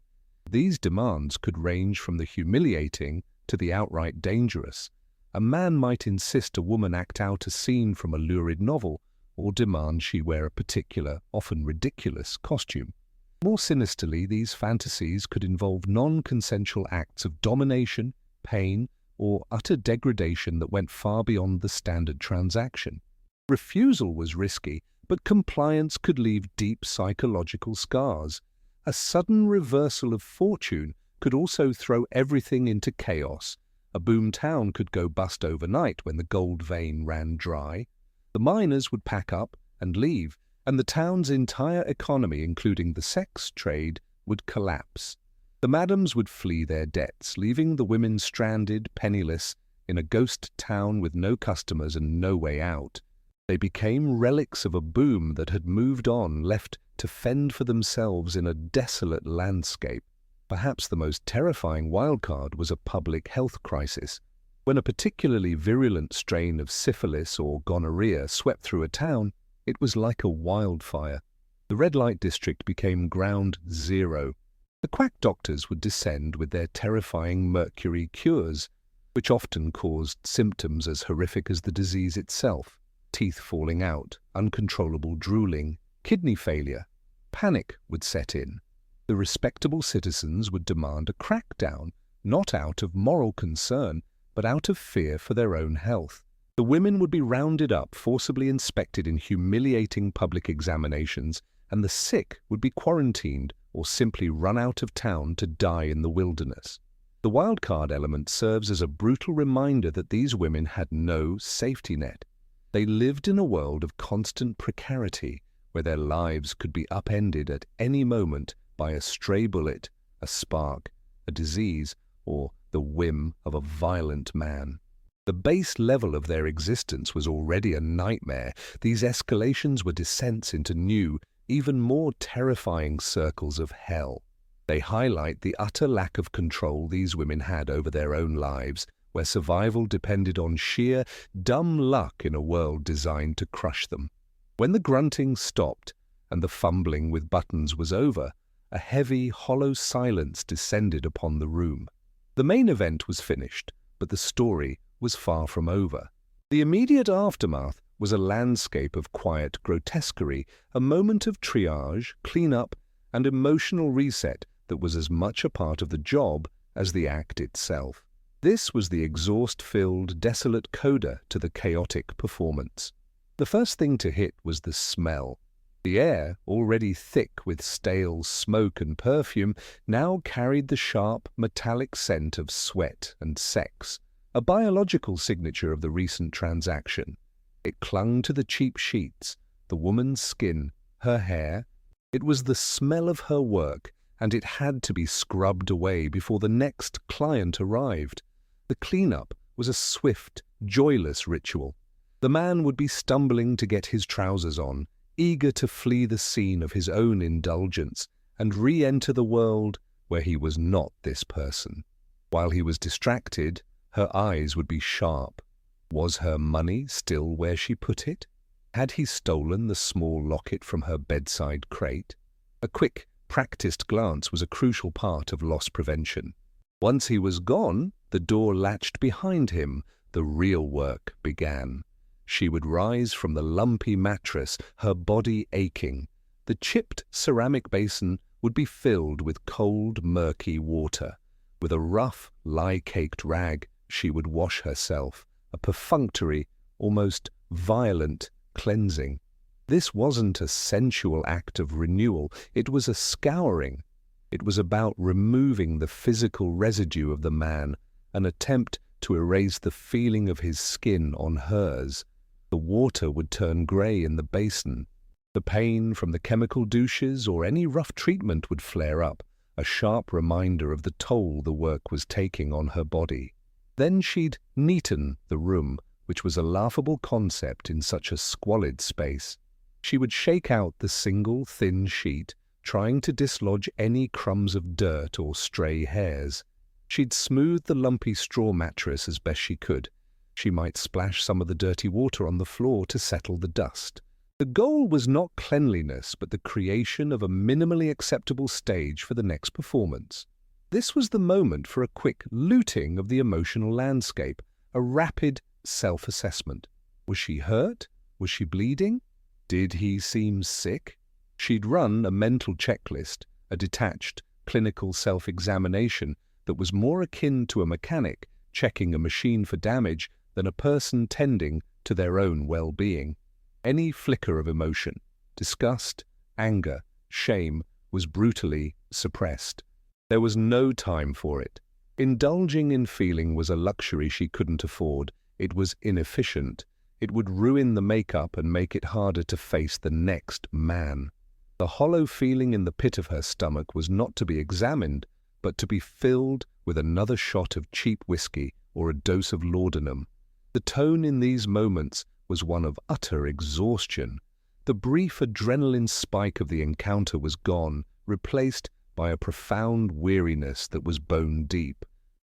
[SPEAKER 1] These demands could range from the humiliating to the outright dangerous. A man might insist a woman act out a scene from a lurid novel, or demand she wear a particular, often ridiculous, costume. More sinisterly, these fantasies could involve non-consensual acts of domination, pain, or utter degradation that went far beyond the standard transaction. Refusal was risky, but compliance could leave deep psychological scars. A sudden reversal of fortune could also throw everything into chaos. A boom town could go bust overnight when the gold vein ran dry. The miners would pack up and leave, and the town's entire economy, including the sex trade, would collapse. The madams would flee their debts, leaving the women stranded, penniless, in a ghost town with no customers and no way out. They became relics of a boom that had moved on, left to fend for themselves in a desolate landscape. Perhaps the most terrifying wildcard was a public health crisis. When a particularly virulent strain of syphilis or gonorrhea swept through a town, it was like a wildfire. The red light district became ground zero. The quack doctors would descend with their terrifying mercury cures, which often caused symptoms as horrific as the disease itself. Teeth falling out, uncontrollable drooling, kidney failure. Panic would set in. The respectable citizens would demand a crackdown, not out of moral concern, but out of fear for their own health. The women would be rounded up, forcibly inspected in humiliating public examinations, and the sick would be quarantined or simply run out of town to die in the wilderness. The wildcard element serves as a brutal reminder that these women had no safety net. They lived in a world of constant precarity, where their lives could be upended at any moment by a stray bullet, a spark, a disease, or the whim of a violent man. The base level of their existence was already a nightmare. These escalations were descents into new, even more terrifying circles of hell. They highlight the utter lack of control these women had over their own lives, where survival depended on sheer, dumb luck in a world designed to crush them. When the grunting stopped and the fumbling with buttons was over, a heavy, hollow silence descended upon the room. The main event was finished, but the story was far from over. The immediate aftermath was a landscape of quiet grotesquerie, a moment of triage, cleanup, and emotional reset that was as much a part of the job as the act itself. This was the exhaust-filled, desolate coda to the chaotic performance. The first thing to hit was the smell. The air, already thick with stale smoke and perfume, now carried the sharp, metallic scent of sweat and sex, a biological signature of the recent transaction. It clung to the cheap sheets, the woman's skin, her hair. It was the smell of her work, and it had to be scrubbed away before the next client arrived. The cleanup was a swift, joyless ritual. The man would be stumbling to get his trousers on, eager to flee the scene of his own indulgence and re-enter the world where he was not this person. While he was distracted, her eyes would be sharp. Was her money still where she put it? Had he stolen the small locket from her bedside crate? A quick, practiced glance was a crucial part of loss prevention. Once he was gone, the door latched behind him. The real work began. She would rise from the lumpy mattress, her body aching. The chipped ceramic basin would be filled with cold, murky water. With a rough, lye-caked rag, she would wash herself, a perfunctory, almost violent cleansing. This wasn't a sensual act of renewal, it was a scouring. It was about removing the physical residue of the man, an attempt to erase the feeling of his skin on hers. The water would turn grey in the basin. The pain from the chemical douches or any rough treatment would flare up, a sharp reminder of the toll the work was taking on her body. Then she'd neaten the room, which was a laughable concept in such a squalid space. She would shake out the single thin sheet, trying to dislodge any crumbs of dirt or stray hairs. She'd smooth the lumpy straw mattress as best she could. She might splash some of the dirty water on the floor to settle the dust. The goal was not cleanliness, but the creation of a minimally acceptable stage for the next performance. This was the moment for a quick looting of the emotional landscape, a rapid self-assessment. Was she hurt? Was she bleeding? Did he seem sick? She'd run a mental checklist, a detached, clinical self-examination that was more akin to a mechanic checking a machine for damage than a person tending to their own well-being. Any flicker of emotion, disgust, anger, shame, was brutally suppressed. There was no time for it. Indulging in feeling was a luxury she couldn't afford. It was inefficient. It would ruin the makeup and make it harder to face the next man. The hollow feeling in the pit of her stomach was not to be examined, but to be filled with another shot of cheap whiskey or a dose of laudanum. The tone in these moments was one of utter exhaustion. The brief adrenaline spike of the encounter was gone, replaced by a profound weariness that was bone deep.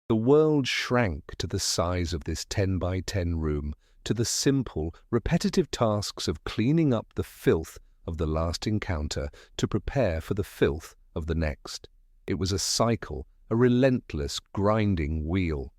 [SPEAKER 1] The world shrank to the size of this 10 by 10 room, to the simple, repetitive tasks of cleaning up the filth of the last encounter to prepare for the filth of the next. It was a cycle, a relentless, grinding wheel.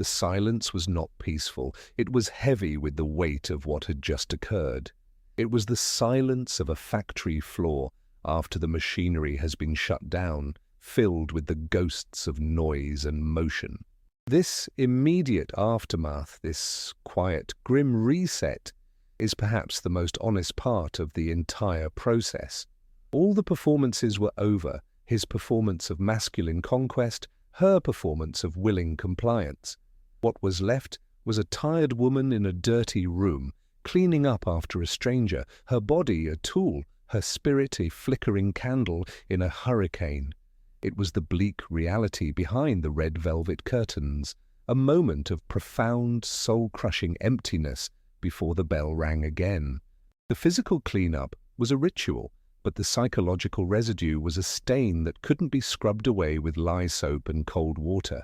[SPEAKER 1] The silence was not peaceful. It was heavy with the weight of what had just occurred. It was the silence of a factory floor after the machinery has been shut down, filled with the ghosts of noise and motion. This immediate aftermath, this quiet, grim reset, is perhaps the most honest part of the entire process. All the performances were over, his performance of masculine conquest, her performance of willing compliance. What was left was a tired woman in a dirty room, cleaning up after a stranger, her body a tool, her spirit a flickering candle in a hurricane. It was the bleak reality behind the red velvet curtains, a moment of profound, soul-crushing emptiness before the bell rang again. The physical cleanup was a ritual, but the psychological residue was a stain that couldn't be scrubbed away with lye soap and cold water.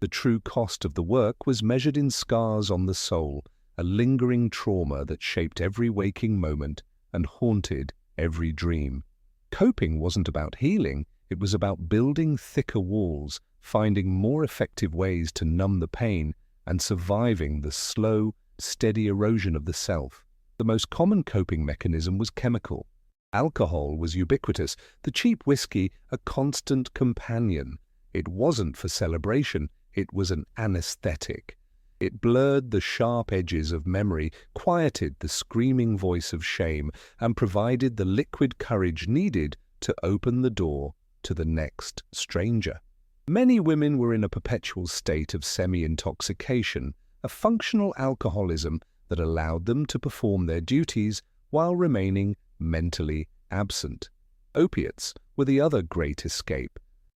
[SPEAKER 1] The true cost of the work was measured in scars on the soul, a lingering trauma that shaped every waking moment and haunted every dream. Coping wasn't about healing, it was about building thicker walls, finding more effective ways to numb the pain, and surviving the slow, steady erosion of the self. The most common coping mechanism was chemical. Alcohol was ubiquitous, the cheap whiskey a constant companion. It wasn't for celebration, it was an anesthetic. It blurred the sharp edges of memory, quieted the screaming voice of shame, and provided the liquid courage needed to open the door to the next stranger. Many women were in a perpetual state of semi-intoxication, a functional alcoholism that allowed them to perform their duties while remaining mentally absent. Opiates were the other great escape.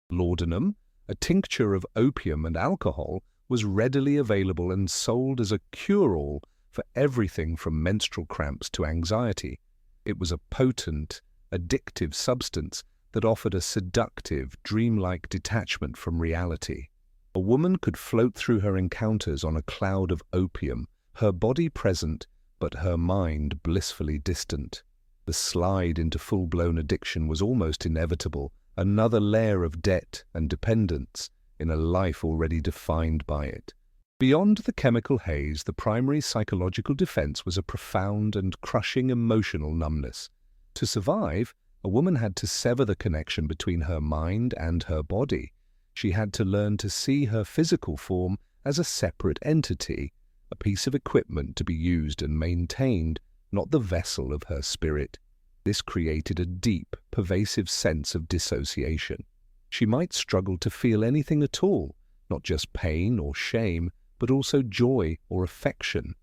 [SPEAKER 1] Laudanum, a tincture of opium and alcohol, was readily available and sold as a cure-all for everything from menstrual cramps to anxiety. It was a potent, addictive substance that offered a seductive, dreamlike detachment from reality. A woman could float through her encounters on a cloud of opium, her body present, but her mind blissfully distant. The slide into full-blown addiction was almost inevitable, another layer of debt and dependence in a life already defined by it. Beyond the chemical haze, the primary psychological defense was a profound and crushing emotional numbness. To survive, a woman had to sever the connection between her mind and her body. She had to learn to see her physical form as a separate entity, a piece of equipment to be used and maintained, not the vessel of her spirit. This created a deep, pervasive sense of dissociation. She might struggle to feel anything at all, not just pain or shame, but also joy or affection.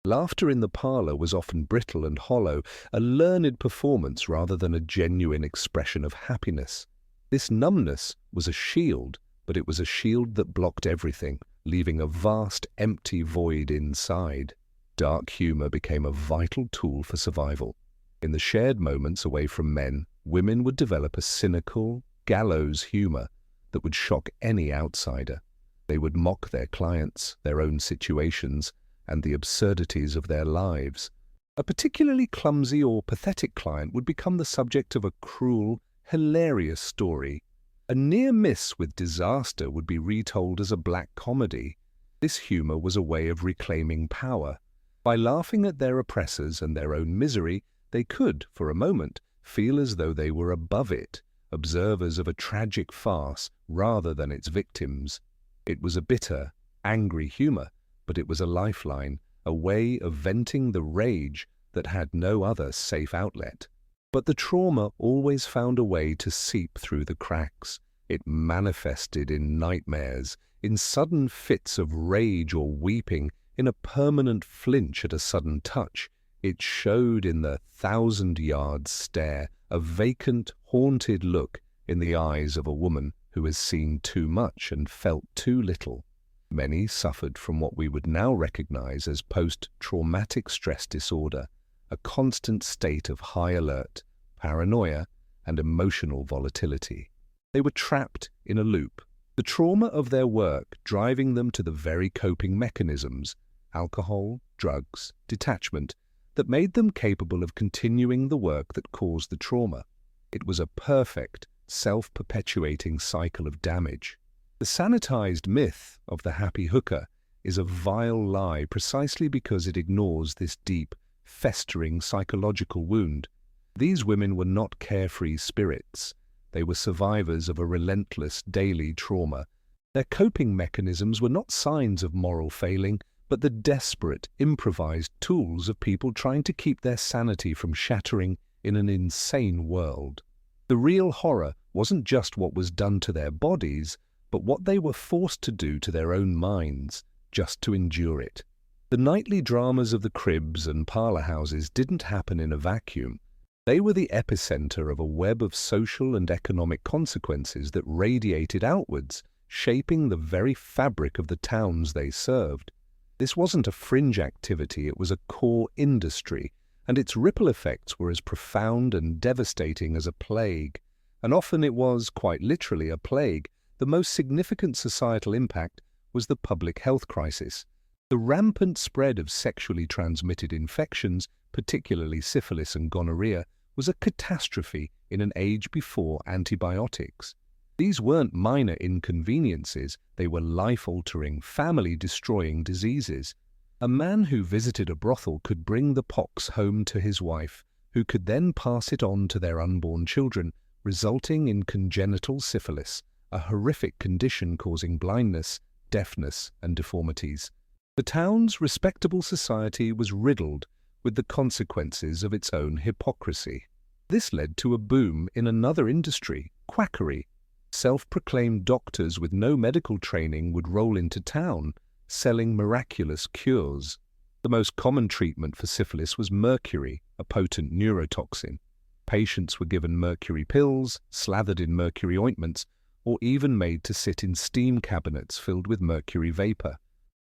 [SPEAKER 1] Laughter in the parlor was often brittle and hollow, a learned performance rather than a genuine expression of happiness. This numbness was a shield, but it was a shield that blocked everything, leaving a vast, empty void inside. Dark humor became a vital tool for survival. In the shared moments away from men, women would develop a cynical, gallows humor that would shock any outsider. They would mock their clients, their own situations, and the absurdities of their lives. A particularly clumsy or pathetic client would become the subject of a cruel, hilarious story. A near miss with disaster would be retold as a black comedy. This humor was a way of reclaiming power. By laughing at their oppressors and their own misery, they could, for a moment, feel as though they were above it, observers of a tragic farce rather than its victims. It was a bitter, angry humor, but it was a lifeline, a way of venting the rage that had no other safe outlet. But the trauma always found a way to seep through the cracks. It manifested in nightmares, in sudden fits of rage or weeping, in a permanent flinch at a sudden touch. It showed in the thousand-yard stare, a vacant, haunted look in the eyes of a woman who has seen too much and felt too little. Many suffered from what we would now recognize as post-traumatic stress disorder, a constant state of high alert, paranoia, and emotional volatility. They were trapped in a loop, the trauma of their work driving them to the very coping mechanisms, alcohol, drugs, detachment, that made them capable of continuing the work that caused the trauma. It was a perfect, self-perpetuating cycle of damage. The sanitized myth of the happy hooker is a vile lie precisely because it ignores this deep, festering psychological wound. These women were not carefree spirits. They were survivors of a relentless daily trauma. Their coping mechanisms were not signs of moral failing, but the desperate, improvised tools of people trying to keep their sanity from shattering in an insane world. The real horror wasn't just what was done to their bodies, but what they were forced to do to their own minds, just to endure it. The nightly dramas of the cribs and parlor houses didn't happen in a vacuum. They were the epicenter of a web of social and economic consequences that radiated outwards, shaping the very fabric of the towns they served. This wasn't a fringe activity, it was a core industry, and its ripple effects were as profound and devastating as a plague. And often it was, quite literally, a plague. The most significant societal impact was the public health crisis. The rampant spread of sexually transmitted infections, particularly syphilis and gonorrhea, was a catastrophe in an age before antibiotics. These weren't minor inconveniences, they were life-altering, family-destroying diseases. A man who visited a brothel could bring the pox home to his wife, who could then pass it on to their unborn children, resulting in congenital syphilis, a horrific condition causing blindness, deafness, and deformities. The town's respectable society was riddled with the consequences of its own hypocrisy. This led to a boom in another industry, quackery. Self-proclaimed doctors with no medical training would roll into town, selling miraculous cures. The most common treatment for syphilis was mercury, a potent neurotoxin. Patients were given mercury pills, slathered in mercury ointments, or even made to sit in steam cabinets filled with mercury vapor.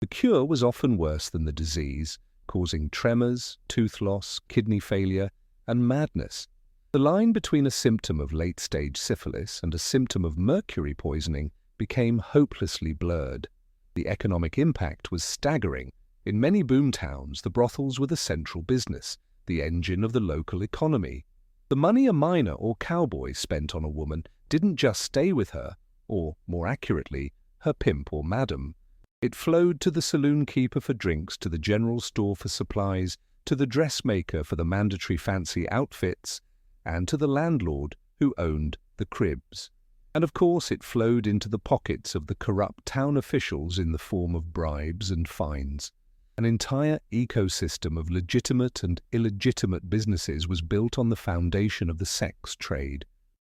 [SPEAKER 1] The cure was often worse than the disease, causing tremors, tooth loss, kidney failure, and madness. The line between a symptom of late-stage syphilis and a symptom of mercury poisoning became hopelessly blurred. The economic impact was staggering. In many boomtowns, the brothels were the central business, the engine of the local economy. The money a miner or cowboy spent on a woman didn't just stay with her, or, more accurately, her pimp or madam. It flowed to the saloon keeper for drinks, to the general store for supplies, to the dressmaker for the mandatory fancy outfits, and to the landlord who owned the cribs. And of course it flowed into the pockets of the corrupt town officials in the form of bribes and fines. An entire ecosystem of legitimate and illegitimate businesses was built on the foundation of the sex trade.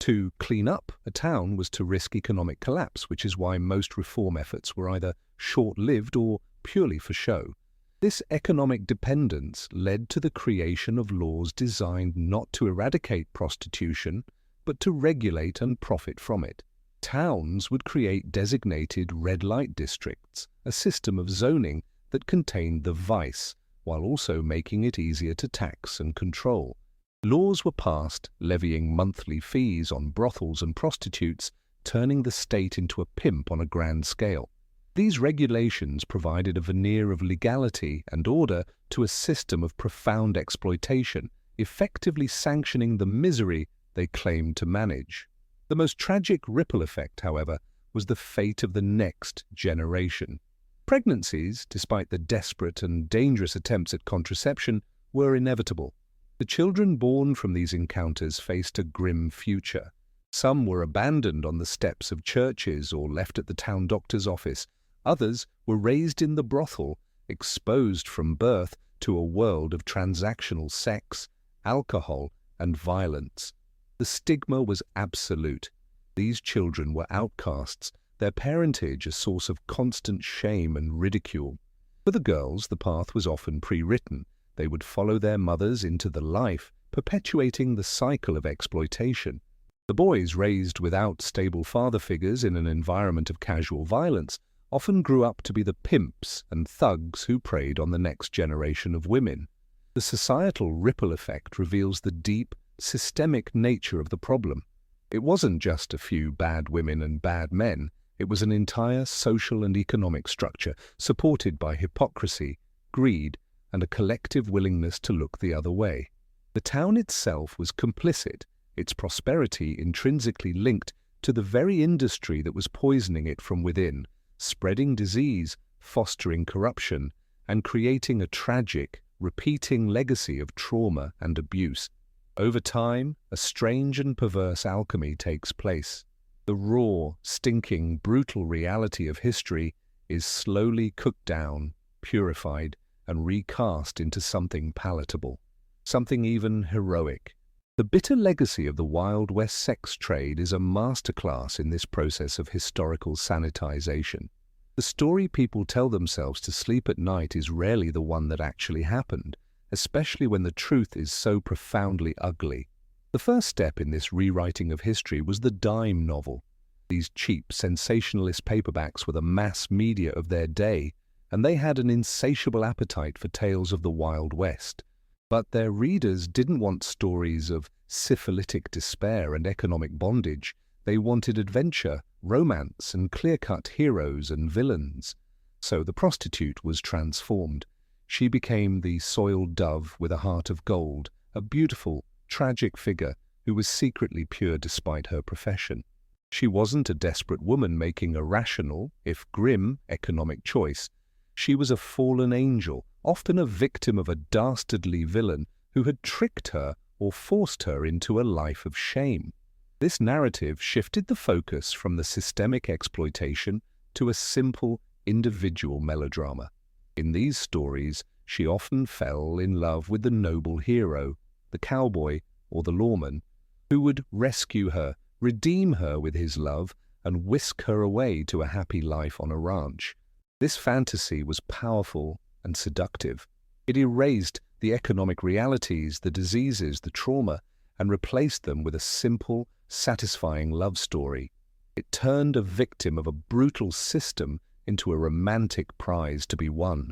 [SPEAKER 1] To clean up a town was to risk economic collapse, which is why most reform efforts were either short-lived or purely for show. This economic dependence led to the creation of laws designed not to eradicate prostitution, but to regulate and profit from it. Towns would create designated red light districts, a system of zoning that contained the vice, while also making it easier to tax and control. Laws were passed levying monthly fees on brothels and prostitutes, turning the state into a pimp on a grand scale. These regulations provided a veneer of legality and order to a system of profound exploitation, effectively sanctioning the misery they claimed to manage. The most tragic ripple effect, however, was the fate of the next generation. Pregnancies, despite the desperate and dangerous attempts at contraception, were inevitable. The children born from these encounters faced a grim future. Some were abandoned on the steps of churches or left at the town doctor's office. Others were raised in the brothel, exposed from birth to a world of transactional sex, alcohol, and violence. The stigma was absolute. These children were outcasts, their parentage a source of constant shame and ridicule. For the girls, the path was often pre-written. They would follow their mothers into the life, perpetuating the cycle of exploitation. The boys, raised without stable father figures in an environment of casual violence, often grew up to be the pimps and thugs who preyed on the next generation of women. The societal ripple effect reveals the deep, systemic nature of the problem. It wasn't just a few bad women and bad men. It was an entire social and economic structure supported by hypocrisy, greed, and a collective willingness to look the other way. The town itself was complicit, its prosperity intrinsically linked to the very industry that was poisoning it from within, spreading disease, fostering corruption, and creating a tragic, repeating legacy of trauma and abuse. Over time, a strange and perverse alchemy takes place. The raw, stinking, brutal reality of history is slowly cooked down, purified, and recast into something palatable, something even heroic. The bitter legacy of the Wild West sex trade is a masterclass in this process of historical sanitization. The story people tell themselves to sleep at night is rarely the one that actually happened, especially when the truth is so profoundly ugly. The first step in this rewriting of history was the dime novel. These cheap, sensationalist paperbacks were the mass media of their day, and they had an insatiable appetite for tales of the Wild West. But their readers didn't want stories of syphilitic despair and economic bondage. They wanted adventure, romance, and clear-cut heroes and villains. So the prostitute was transformed. She became the soiled dove with a heart of gold, a beautiful, tragic figure who was secretly pure despite her profession. She wasn't a desperate woman making a rational, if grim, economic choice. She was a fallen angel, often a victim of a dastardly villain who had tricked her or forced her into a life of shame. This narrative shifted the focus from the systemic exploitation to a simple, individual melodrama. In these stories, she often fell in love with the noble hero, the cowboy or the lawman, who would rescue her, redeem her with his love, and whisk her away to a happy life on a ranch. This fantasy was powerful and seductive. It erased the economic realities, the diseases, the trauma, and replaced them with a simple, satisfying love story. It turned a victim of a brutal system into a romantic prize to be won.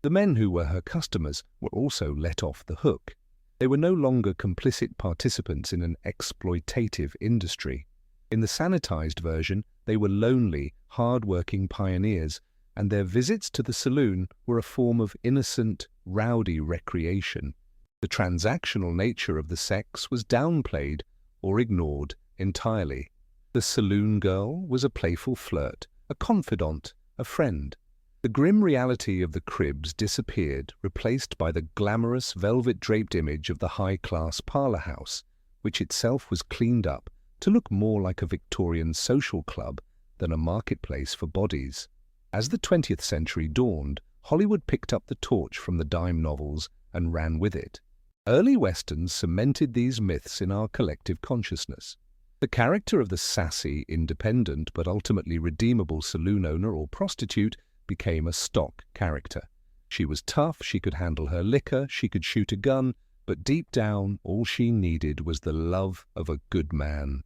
[SPEAKER 1] The men who were her customers were also let off the hook. They were no longer complicit participants in an exploitative industry. In the sanitized version, they were lonely, hard-working pioneers, and their visits to the saloon were a form of innocent, rowdy recreation. The transactional nature of the sex was downplayed or ignored entirely. The saloon girl was a playful flirt, a confidant, a friend. The grim reality of the cribs disappeared, replaced by the glamorous, velvet-draped image of the high-class parlor house, which itself was cleaned up to look more like a Victorian social club than a marketplace for bodies. As the 20th century dawned, Hollywood picked up the torch from the dime novels and ran with it. Early westerns cemented these myths in our collective consciousness. The character of the sassy, independent, but ultimately redeemable saloon owner or prostitute became a stock character. She was tough, she could handle her liquor, she could shoot a gun, but deep down, all she needed was the love of a good man.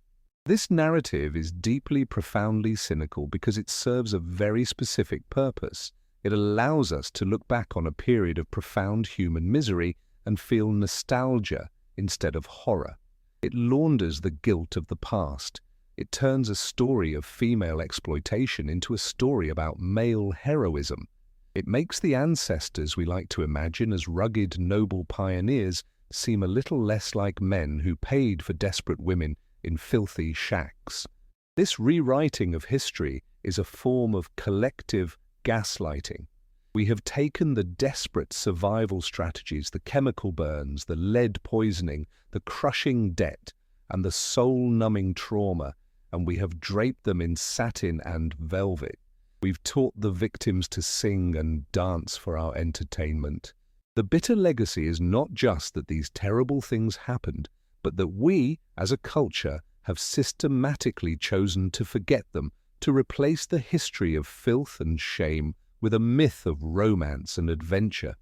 [SPEAKER 1] This narrative is deeply, profoundly cynical because it serves a very specific purpose. It allows us to look back on a period of profound human misery and feel nostalgia instead of horror. It launders the guilt of the past. It turns a story of female exploitation into a story about male heroism. It makes the ancestors we like to imagine as rugged, noble pioneers seem a little less like men who paid for desperate women in filthy shacks. This rewriting of history is a form of collective gaslighting. We have taken the desperate survival strategies, the chemical burns, the lead poisoning, the crushing debt, and the soul-numbing trauma, and we have draped them in satin and velvet. We've taught the victims to sing and dance for our entertainment. The bitter legacy is not just that these terrible things happened, but that we, as a culture, have systematically chosen to forget them, to replace the history of filth and shame with a myth of romance and adventure.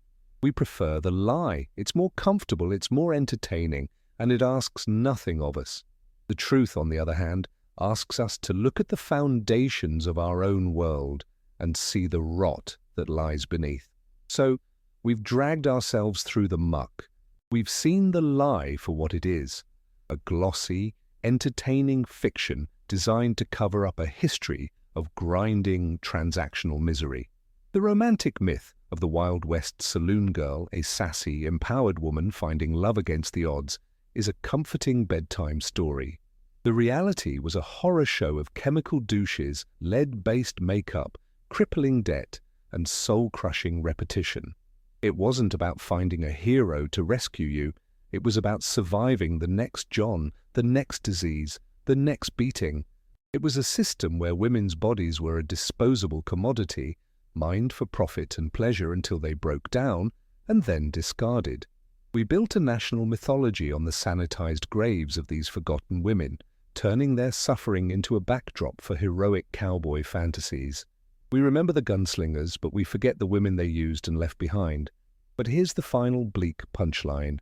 [SPEAKER 1] We prefer the lie. It's more comfortable, it's more entertaining, and it asks nothing of us. The truth, on the other hand, asks us to look at the foundations of our own world and see the rot that lies beneath. So, we've dragged ourselves through the muck. We've seen the lie for what it is, a glossy, entertaining fiction designed to cover up a history of grinding, transactional misery. The romantic myth of the Wild West saloon girl, a sassy, empowered woman finding love against the odds, is a comforting bedtime story. The reality was a horror show of chemical douches, lead-based makeup, crippling debt, and soul-crushing repetition. It wasn't about finding a hero to rescue you. It was about surviving the next John, the next disease, the next beating. It was a system where women's bodies were a disposable commodity, mined for profit and pleasure until they broke down, and then discarded. We built a national mythology on the sanitized graves of these forgotten women, turning their suffering into a backdrop for heroic cowboy fantasies. We remember the gunslingers, but we forget the women they used and left behind. But here's the final bleak punchline.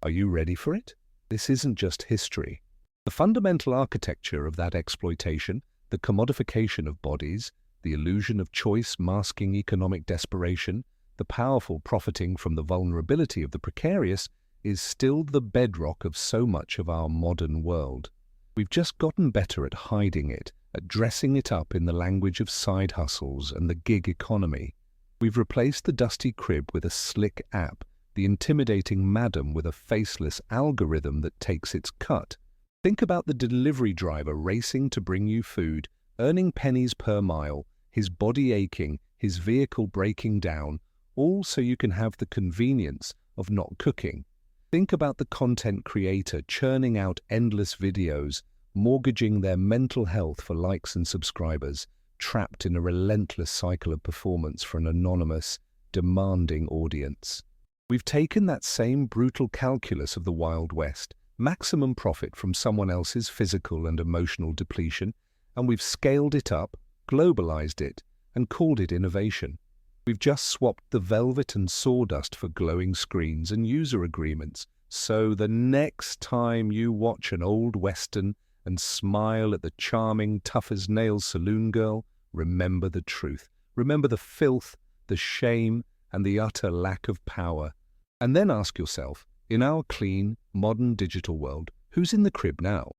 [SPEAKER 1] Are you ready for it? This isn't just history. The fundamental architecture of that exploitation, the commodification of bodies, the illusion of choice masking economic desperation, the powerful profiting from the vulnerability of the precarious, is still the bedrock of so much of our modern world. We've just gotten better at hiding it, at dressing it up in the language of side hustles and the gig economy. We've replaced the dusty crib with a slick app, the intimidating madam with a faceless algorithm that takes its cut. Think about the delivery driver racing to bring you food, earning pennies per mile, his body aching, his vehicle breaking down, all so you can have the convenience of not cooking. Think about the content creator churning out endless videos, mortgaging their mental health for likes and subscribers, trapped in a relentless cycle of performance for an anonymous, demanding audience. We've taken that same brutal calculus of the Wild West, maximum profit from someone else's physical and emotional depletion, and we've scaled it up, globalized it, and called it innovation. We've just swapped the velvet and sawdust for glowing screens and user agreements, so the next time you watch an old Western and smile at the charming, tough-as-nails saloon girl, remember the truth. Remember the filth, the shame, and the utter lack of power. And then ask yourself, in our clean, modern digital world, who's in the crib now?